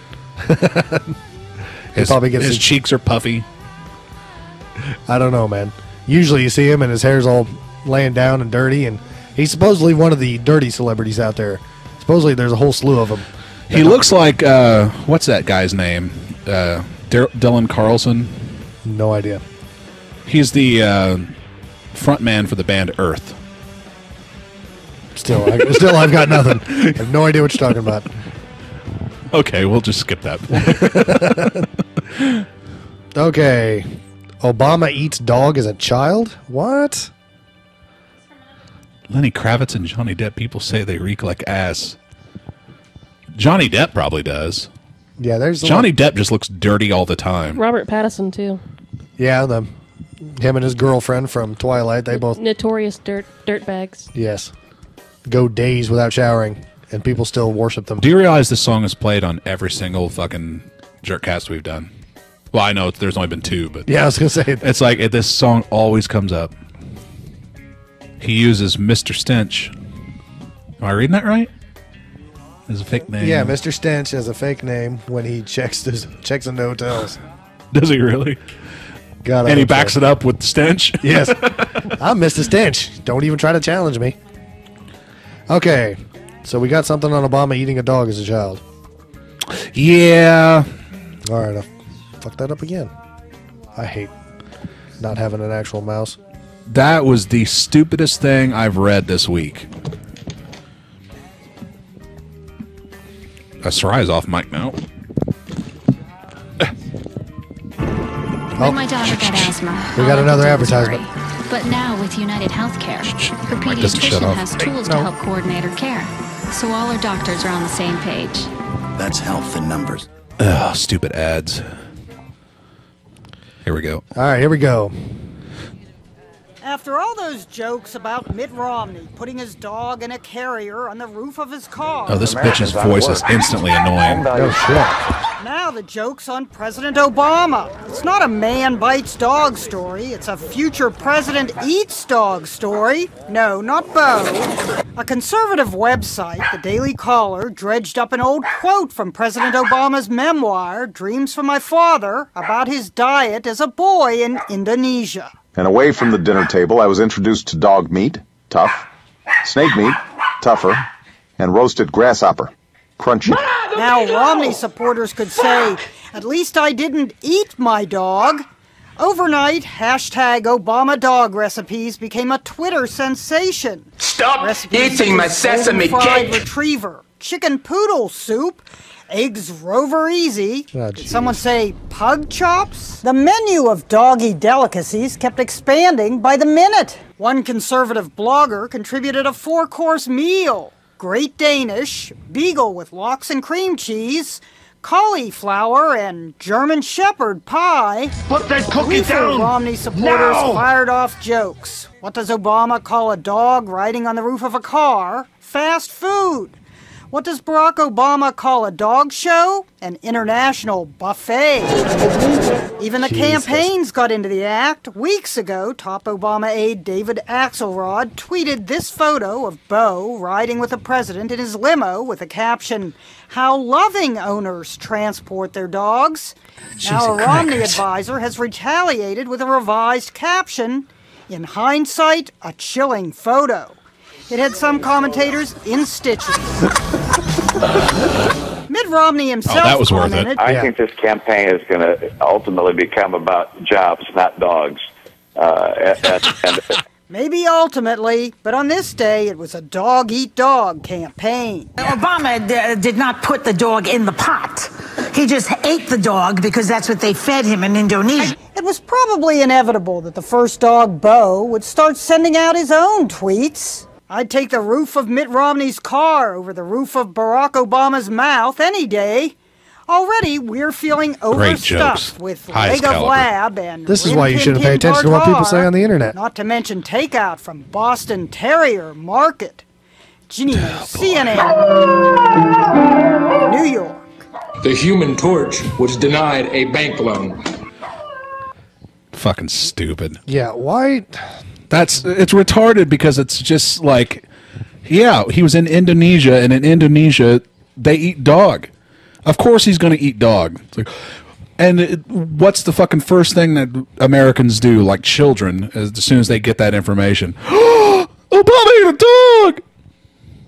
His, probably gets his his- cheeks are puffy. I don't know, man. Usually you see him and his hair's all laying down and dirty, and he's supposedly one of the dirty celebrities out there. Supposedly there's a whole slew of them. He looks like, what's that guy's name? David Dylan Carlson? No idea. He's the front man for the band Earth. Still, I've got nothing. I have no idea what you're talking about. Okay, we'll just skip that. Okay. Obama eats dog as a child? What? Lenny Kravitz and Johnny Depp, people say they reek like ass. Johnny Depp probably does. Yeah, there's Johnny Depp just looks dirty all the time. Robert Pattinson too. Yeah, him and his girlfriend from Twilight, they both Notorious dirtbags. yes. Go days without showering and people still worship them. Do you realize this song is played on every single fucking Jerkcast we've done? Well, I know there's only been 2, but Yeah, I was going to say it's like this song always comes up. He uses Mr. Stench. Am I reading that right? As a fake name. Yeah, Mr. Stench has a fake name when he checks into hotels. Does he really? God, And he backs it up with Stench? Yes. I'm Mr. Stench. Don't even try to challenge me. Okay. So we got something on Obama eating a dog as a child. Yeah. All right. I'll fuck that up again. I hate not having an actual mouse. That was the stupidest thing I've read this week. Sariah's off mic now. When my daughter got asthma, We all got I another could do was advertisement. worry. But now with United Healthcare, her Mike doesn't shut pediatrician off. has tools to help coordinate her care. So all her doctors are on the same page. That's health in numbers. Ugh, stupid ads. Here we go. All right, here we go. After all those jokes about Mitt Romney putting his dog in a carrier on the roof of his car, Oh, this bitch's voice is instantly annoying. Oh, shit. now the joke's on President Obama. It's not a man bites dog story. It's a future president eats dog story. No, not Bo. A conservative website, the Daily Caller, dredged up an old quote from President Obama's memoir, Dreams from My Father, about his diet as a boy in Indonesia. And away from the dinner table, I was introduced to dog meat, tough, snake meat, tougher, and roasted grasshopper, crunchy. Now, Romney supporters could say, at least I didn't eat my dog. Overnight, hashtag Obama dog recipes became a Twitter sensation. Stop Recipes eating my include sesame fried cake. retriever, chicken poodle soup, eggs Rover Easy. Oh, Did someone say pug chops? The menu of doggy delicacies kept expanding by the minute. One conservative blogger contributed a 4-course meal. Great Danish, beagle with lox and cream cheese, cauliflower, and German Shepherd pie. Put that cookie Gleeful down Romney supporters now. fired off jokes. What does Obama call a dog riding on the roof of a car? Fast food. What does Barack Obama call a dog show? An international buffet. Even the campaigns got into the act. Weeks ago, top Obama aide David Axelrod tweeted this photo of Bo riding with the president in his limo with the caption, "How loving owners transport their dogs." Now a Romney advisor has retaliated with a revised caption, "In hindsight, a chilling photo." It had some commentators in stitches. Mitt Romney himself that was worth it. commented, I think this campaign is going to ultimately become about jobs, not dogs. And maybe ultimately, but on this day it was a dog-eat-dog campaign. Obama did not put the dog in the pot. He just ate the dog because that's what they fed him in Indonesia. It was probably inevitable that the first dog, Bo, would start sending out his own tweets. I'd take the roof of Mitt Romney's car over the roof of Barack Obama's mouth any day. Already, we're feeling overstuffed with Highest leg of caliber. lab and This is why you Rin shouldn't Tin pay Tin attention to what people Tartar, say on the internet. Not to mention takeout from Boston Terrier Market. Gee, CNN. New York. The Human Torch was denied a bank loan. Fucking stupid. Yeah, why? It's retarded because it's just like, yeah, he was in Indonesia, and in Indonesia they eat dog. Of course he's going to eat dog. It's like, what's the fucking first thing that Americans do, like children, as soon as they get that information? Obama ate a dog!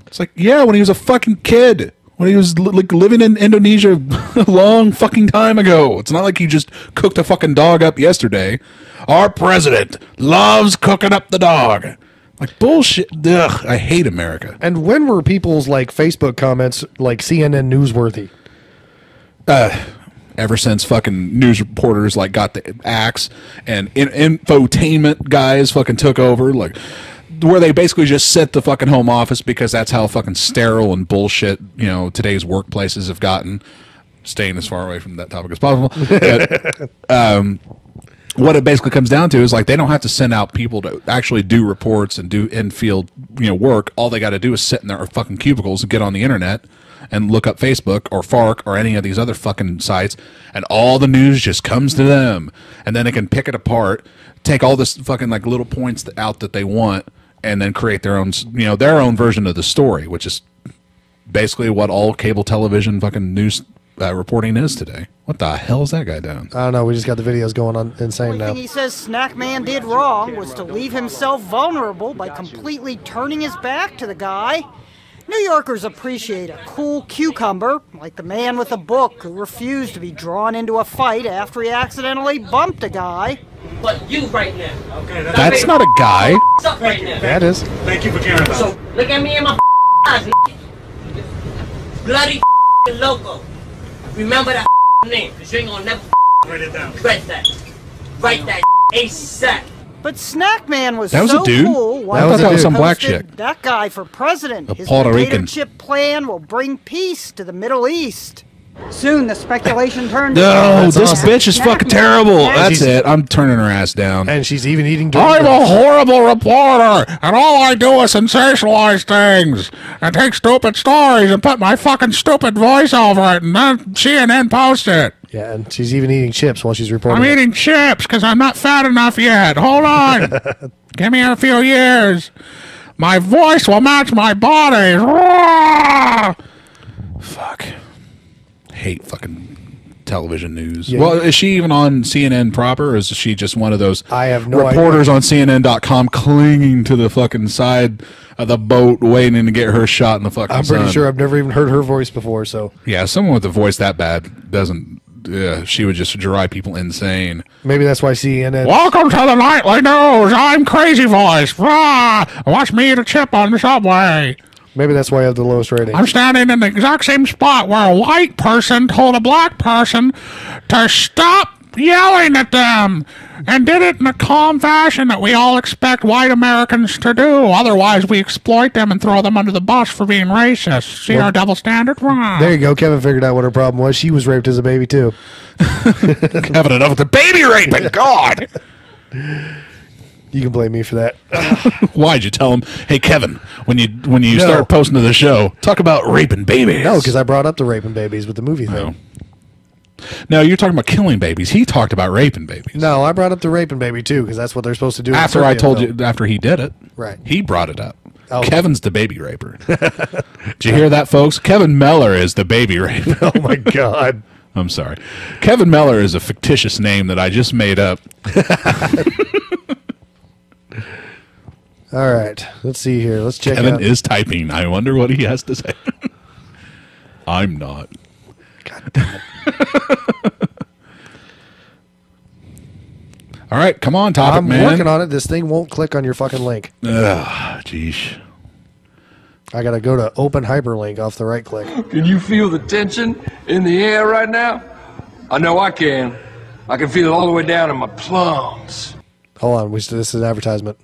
It's like, yeah, when he was a fucking kid. When he was like living in Indonesia a long fucking time ago. It's not like he just cooked a fucking dog up yesterday. Our president loves cooking up the dog. Like, bullshit. Ugh, I hate America. And when were people's like Facebook comments like CNN newsworthy? Ever since fucking news reporters like got the axe and infotainment guys fucking took over, like where they basically just sit the fucking home office because that's how fucking sterile and bullshit, you know, today's workplaces have gotten. Staying as far away from that topic as possible. But, what it basically comes down to is like they don't have to send out people to actually do reports and do in-field, you know, work. All they got to do is sit in their fucking cubicles and get on the internet and look up Facebook or FARC or any of these other fucking sites, and all the news just comes to them, and then they can pick it apart, take all this fucking like little points out that they want, and then create their own, you know, their own version of the story, which is basically what all cable television fucking news reporting is today. What the hell is that guy doing? I don't know. We just got the videos going on insane The now. thing he says Snackman did wrong was to leave himself vulnerable by completely turning his back to the guy. New Yorkers appreciate a cool cucumber, like the man with a book who refused to be drawn into a fight after he accidentally bumped a guy. But you right now. Okay, that's not a guy. Up right now. That is. Thank you for caring about So, look at me in my eyes, bloody loco. Remember that name, because you ain't gonna never write it down. Write that ASAP. But Snackman was That was so a dude? cool. I thought that was some black posted, chick. That guy for president. A His Puerto potato Rican. chip plan will bring peace to the Middle East. Soon the speculation turned. No, this awesome. bitch is fucking terrible. That's it. I'm turning her ass down. And she's even eating. I'm a horrible reporter, and all I do is sensationalize things and take stupid stories and put my fucking stupid voice over it, and then CNN post it. Yeah, and she's even eating chips while she's reporting. I'm eating chips because I'm not fat enough yet. Hold on. Give me a few years. My voice will match my body. Fuck. Hate fucking television news. Yeah. Well, is she even on CNN proper, or is she just one of those I have no reporters idea. on CNN.com clinging to the fucking side of the boat waiting to get her shot in the fucking I'm pretty sun? sure I've never even heard her voice before. So Yeah, someone with a voice that bad doesn't... she would just drive people insane. maybe that's why CNN. Welcome to the nightly news. I'm Crazy Voice. Rah! Watch me eat a chip on the subway. Maybe that's why I have the lowest rating. I'm standing in the exact same spot where a white person told a black person to stop yelling at them, and did it in a calm fashion that we all expect white Americans to do. Otherwise, we exploit them and throw them under the bus for being racist. See our double standard? Rah. There you go. Kevin figured out what her problem was. She was raped as a baby too. Having enough with the baby raping. God. You can blame me for that. Why'd you tell him, hey, Kevin, when you start posting to the show, talk about raping babies? No, because I brought up the raping babies with the movie thing. No, you're talking about killing babies. He talked about raping babies. No, I brought up the raping baby too because that's what they're supposed to do. After I told you, after he did it. Right. He brought it up. Oh. Kevin's the baby raper. Did you hear that, folks? Kevin Meller is the baby raper. Oh, my God. I'm sorry. Kevin Meller is a fictitious name that I just made up. All right, let's see here. Let's check Kevin out. is typing. I wonder what he has to say. I'm not. God damn it. All right, come on, topic, I'm man. working on it. This thing won't click on your fucking link. Ugh, jeez. I gotta go to open hyperlink off the right click. Can you feel the tension in the air right now? I know I can. I can feel it all the way down in my plums. Hold on, this is an advertisement.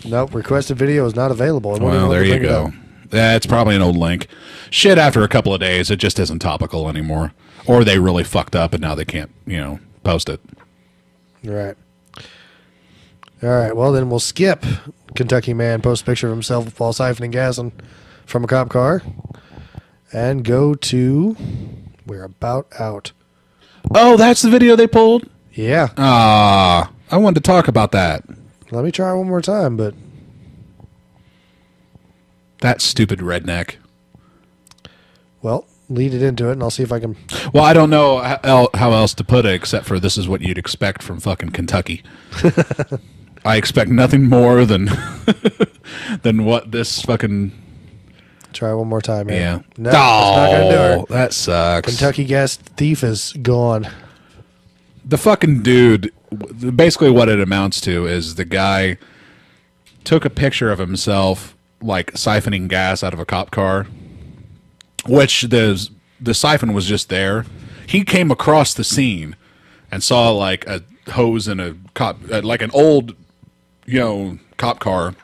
Nope, requested video is not available. It won't even Well, let there me you bring it go. up. That's probably an old link. Shit, after a couple of days, it just isn't topical anymore. Or they really fucked up and now they can't, post it. Right. All right, well, then we'll skip Kentucky man posts picture of himself while siphoning gas from a cop car and go to We're About Out. Oh, that's the video they pulled? Yeah. I wanted to talk about that. Let me try one more time, but That stupid redneck. well, lead it into it, and I'll see if I can. Well, I don't know how else to put it except for this is what you'd expect from fucking Kentucky. I expect nothing more than than what this fucking Try one more time, man. Yeah. No, that's not gonna do her. That sucks. Kentucky gas thief is gone. The fucking dude, basically what it amounts to is the guy took a picture of himself, like, siphoning gas out of a cop car, which the siphon was just there. He came across the scene and saw, like, a hose in a cop, like an old, cop car,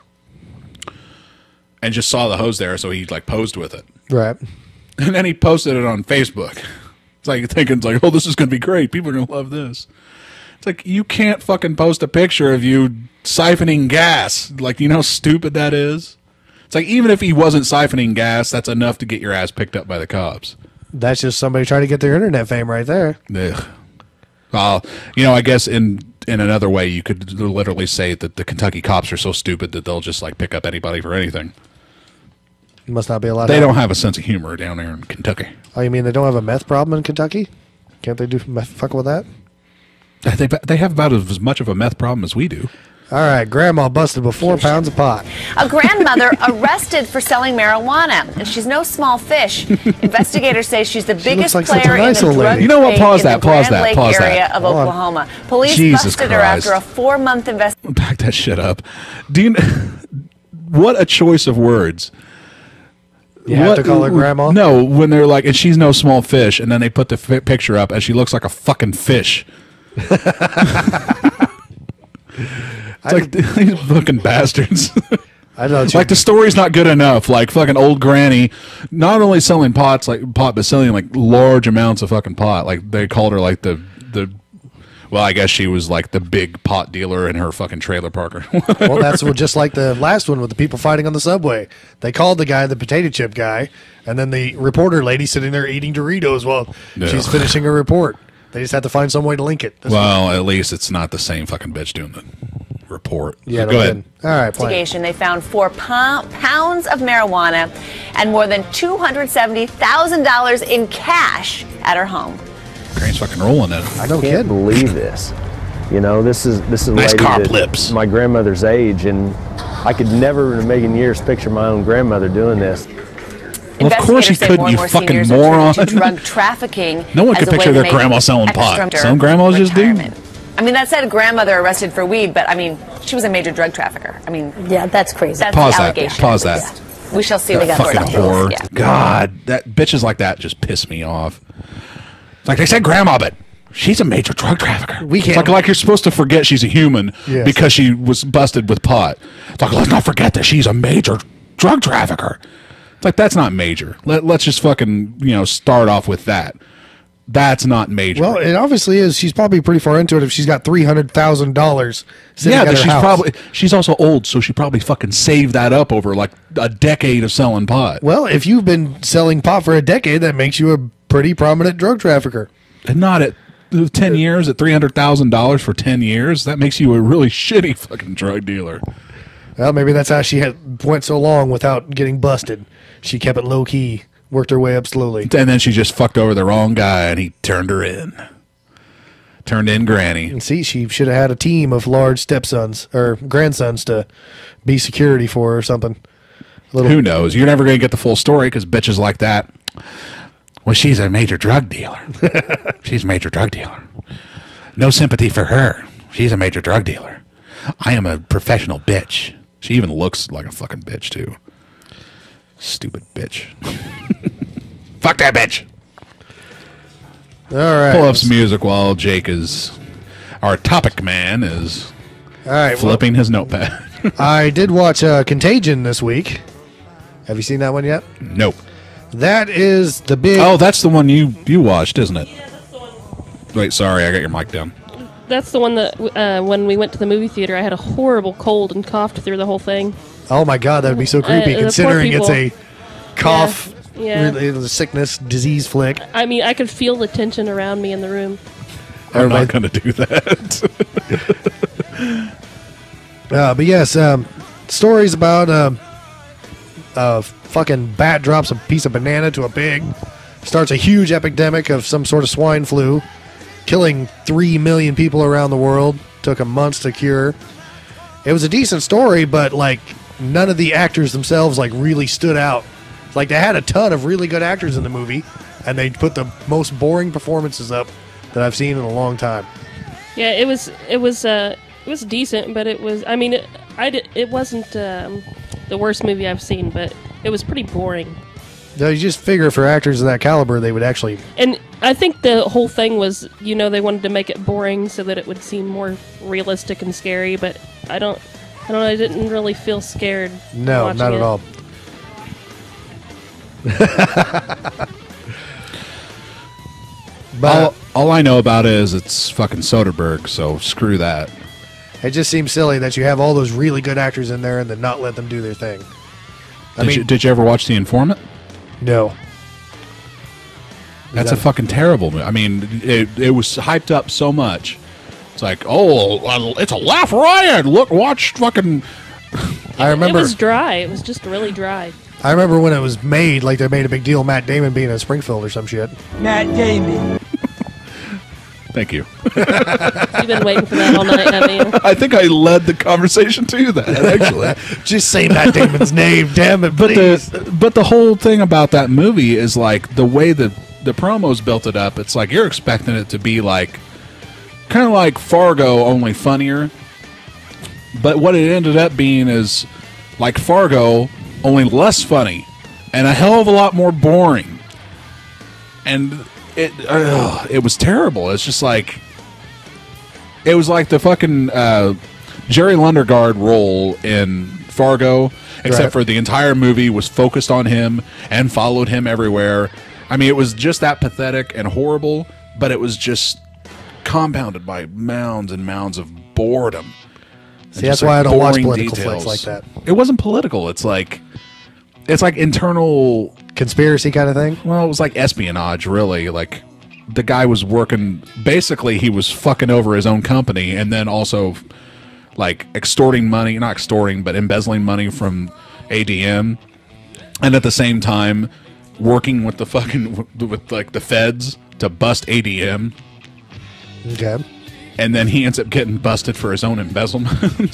and just saw the hose there, so he, like, posed with it. Right. And then he posted it on Facebook. It's like thinking, like, oh, this is going to be great. People are going to love this. It's like, you can't fucking post a picture of you siphoning gas. Like, you know how stupid that is? It's like, even if he wasn't siphoning gas, that's enough to get your ass picked up by the cops. That's just somebody trying to get their internet fame right there. Ugh. Well, I guess in another way, you could literally say that the Kentucky cops are so stupid that they'll just, like, pick up anybody for anything. Must not be allowed. They don't have a sense of humor down there in Kentucky. Oh, you mean they don't have a meth problem in Kentucky? Can't they do fuck with that? They have about as much of a meth problem as we do. All right, Grandma busted with 4 pounds of pot. A grandmother arrested for selling marijuana, and she's no small fish. Investigators say she's the biggest like such a player nice in the old drug lady. You know what? trade Pause in that, the pause Grand that, Lake pause that. area of Hold on. Oklahoma. Police Jesus busted her Christ. after a 4-month investigation. Back that shit up. What a choice of words. You have to call her grandma? No, when they're like, and she's no small fish, and then they put the picture up, and she looks like a fucking fish. It's like, these fucking bastards. I know. Like, the story's not good enough. Like, fucking old granny, not only selling pot, but selling, like, large amounts of fucking pot. Like, they called her, like, well, I guess she was, like, the big pot dealer in her fucking trailer parker. Well, that's just like the last one with the people fighting on the subway. They called the guy the potato chip guy, and then the reporter lady sitting there eating Doritos while she's finishing her report. They just had to find some way to link it. Well, at least it's not the same fucking bitch doing the report. Yeah, go ahead. All right, Investigation. They found 4 pounds of marijuana and more than $270,000 in cash at her home. Crane's fucking rolling in it. I don't can't believe this. This is a Nice lady carp that lips. my grandmother's age, and I could never in a million years picture my own grandmother doing this. Well, of course you couldn't, you fucking moron. Drug trafficking. No one could picture their grandma selling pot. Some grandmas just do. I mean, that said, grandmother arrested for weed, but I mean, she was a major drug trafficker. I mean, yeah, that's crazy. That's Pause the that. allegation. Pause that. We shall see. That They got fucking whore. Yeah. God, that bitches like that just piss me off. Like, they said grandma, but she's a major drug trafficker. We can't. It's like you're supposed to forget she's a human because she was busted with pot. It's like, let's not forget that she's a major drug trafficker. It's like, that's not major. Let's just fucking, start off with that. That's not major. Well, it obviously is. She's probably pretty far into it if she's got $300,000 sitting at her house. She's also old, so she probably fucking saved that up over like a decade of selling pot. Well, if you've been selling pot for a decade, that makes you a pretty prominent drug trafficker. And not at 10 years, at $300,000 for 10 years, that makes you a really shitty fucking drug dealer. Well, maybe that's how she went so long without getting busted. She kept it low key. Worked her way up slowly. And then she just fucked over the wrong guy, and he turned her in. Turned in Granny. And see, she should have had a team of large stepsons or grandsons to be security for her or something. Who knows? You're never going to get the full story because bitches like that. Well, she's a major drug dealer. She's a major drug dealer. No sympathy for her. She's a major drug dealer. I am a professional bitch. She even looks like a fucking bitch, too. Stupid bitch. Fuck that bitch. All right. Pull up some music while Jake our topic man is flipping his notepad. I did watch Contagion this week. Have you seen that one yet? Nope. That is the big... Oh, that's the one you watched, isn't it? Yeah, that's the one. Wait, sorry, I got your mic down. That's the one that when we went to the movie theater, I had a horrible cold and coughed through the whole thing. Oh my God, that would be so creepy considering it's a cough, yeah. sickness, disease flick. I mean, I could feel the tension around me in the room. I'm not going to do that. But yes, stories about a fucking bat drops a piece of banana to a pig, starts a huge epidemic of some sort of swine flu, killing 3 million people around the world, took a month to cure. It was a decent story, but like none of the actors themselves like really stood out Like, they had a ton of really good actors in the movie, and they put the most boring performances up that I've seen in a long time. Yeah, it was decent, but it was. I mean, it wasn't the worst movie I've seen, but it was pretty boring. No, you just figure for actors of that caliber, they would actually. And I think the whole thing was, they wanted to make it boring so that it would seem more realistic and scary. But I don't know. I didn't really feel scared. No, not at all. But all I know about it is it's fucking Soderbergh, so screw that. It just seems silly that you have all those really good actors in there and then not let them do their thing. Did you ever watch The Informant? No. That's a fucking terrible movie. I mean, it was hyped up so much. It's like, it's a laugh riot. Look, watch fucking. I remember it was dry. It was just really dry. I remember when it was made, like they made a big deal of Matt Damon being in Springfield or some shit. Matt Damon. Thank you. You've been waiting for that all night, haven't you? I think I led the conversation to that, actually. Just say Matt Damon's name, damn it. But the whole thing about that movie is like the way the promos built it up. It's like you're expecting it to be like kind of like Fargo, only funnier. But what it ended up being is like Fargo, only less funny and a hell of a lot more boring. And it was terrible. It's just like it was like the fucking Jerry Lundegaard role in Fargo, except for the entire movie was focused on him and followed him everywhere. I mean, it was just that pathetic and horrible, but it was just compounded by mounds and mounds of boredom. See, that's why I don't watch political flicks like that. It wasn't political. It's like internal conspiracy kind of thing. Well, it was like espionage, really. Like the guy was working. Basically, he was fucking over his own company, and then also like extorting money, not extorting, but embezzling money from ADM, and at the same time working with the fucking with like the feds to bust ADM. Okay. And then he ends up getting busted for his own embezzlement.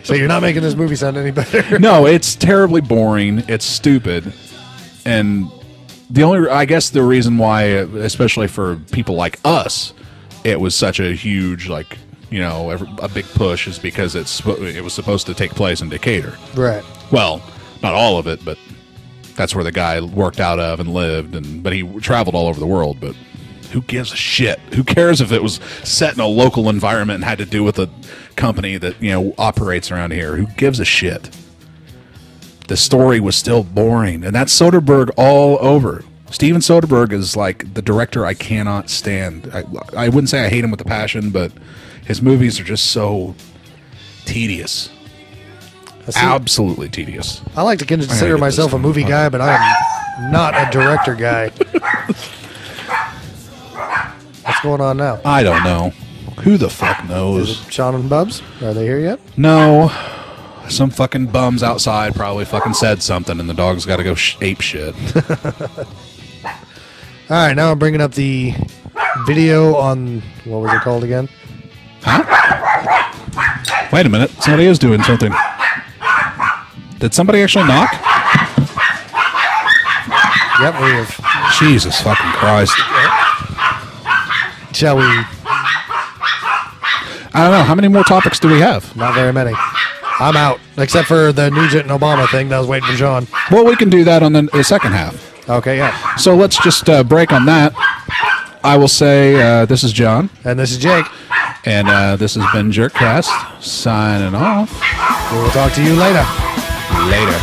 So you're not making this movie sound any better. No, it's terribly boring. It's stupid. And I guess the reason why, especially for people like us, it was such a huge, like, a big push is because it was supposed to take place in Decatur. Right. Well, not all of it, but that's where the guy worked out of and lived. But he traveled all over the world, but who gives a shit? Who cares if it was set in a local environment and had to do with a company that, operates around here? Who gives a shit? The story was still boring. And that's Soderbergh all over. Steven Soderbergh is like the director I cannot stand. I wouldn't say I hate him with a passion, but his movies are just so tedious. Absolutely tedious. I like to consider myself a movie guy, but I am not a director guy. What's going on now? I don't know. Who the fuck knows? Is it Sean and Bubs? Are they here yet? No. Some fucking bums outside probably fucking said something, and the dog's got to go ape shit. All right, now I'm bringing up the video on, what was it called again? Huh? Wait a minute. Somebody is doing something. Did somebody actually knock? Yep, we have. Jesus fucking Christ. Shall we? I don't know. How many more topics do we have? Not very many. I'm out, except for the Nugent and Obama thing that I was waiting for John. Well, we can do that on the second half. Okay, yeah. So let's just break on that. I will say this is John. And this is Jake. And this has been Jerkcast, signing off. We will talk to you later. Later.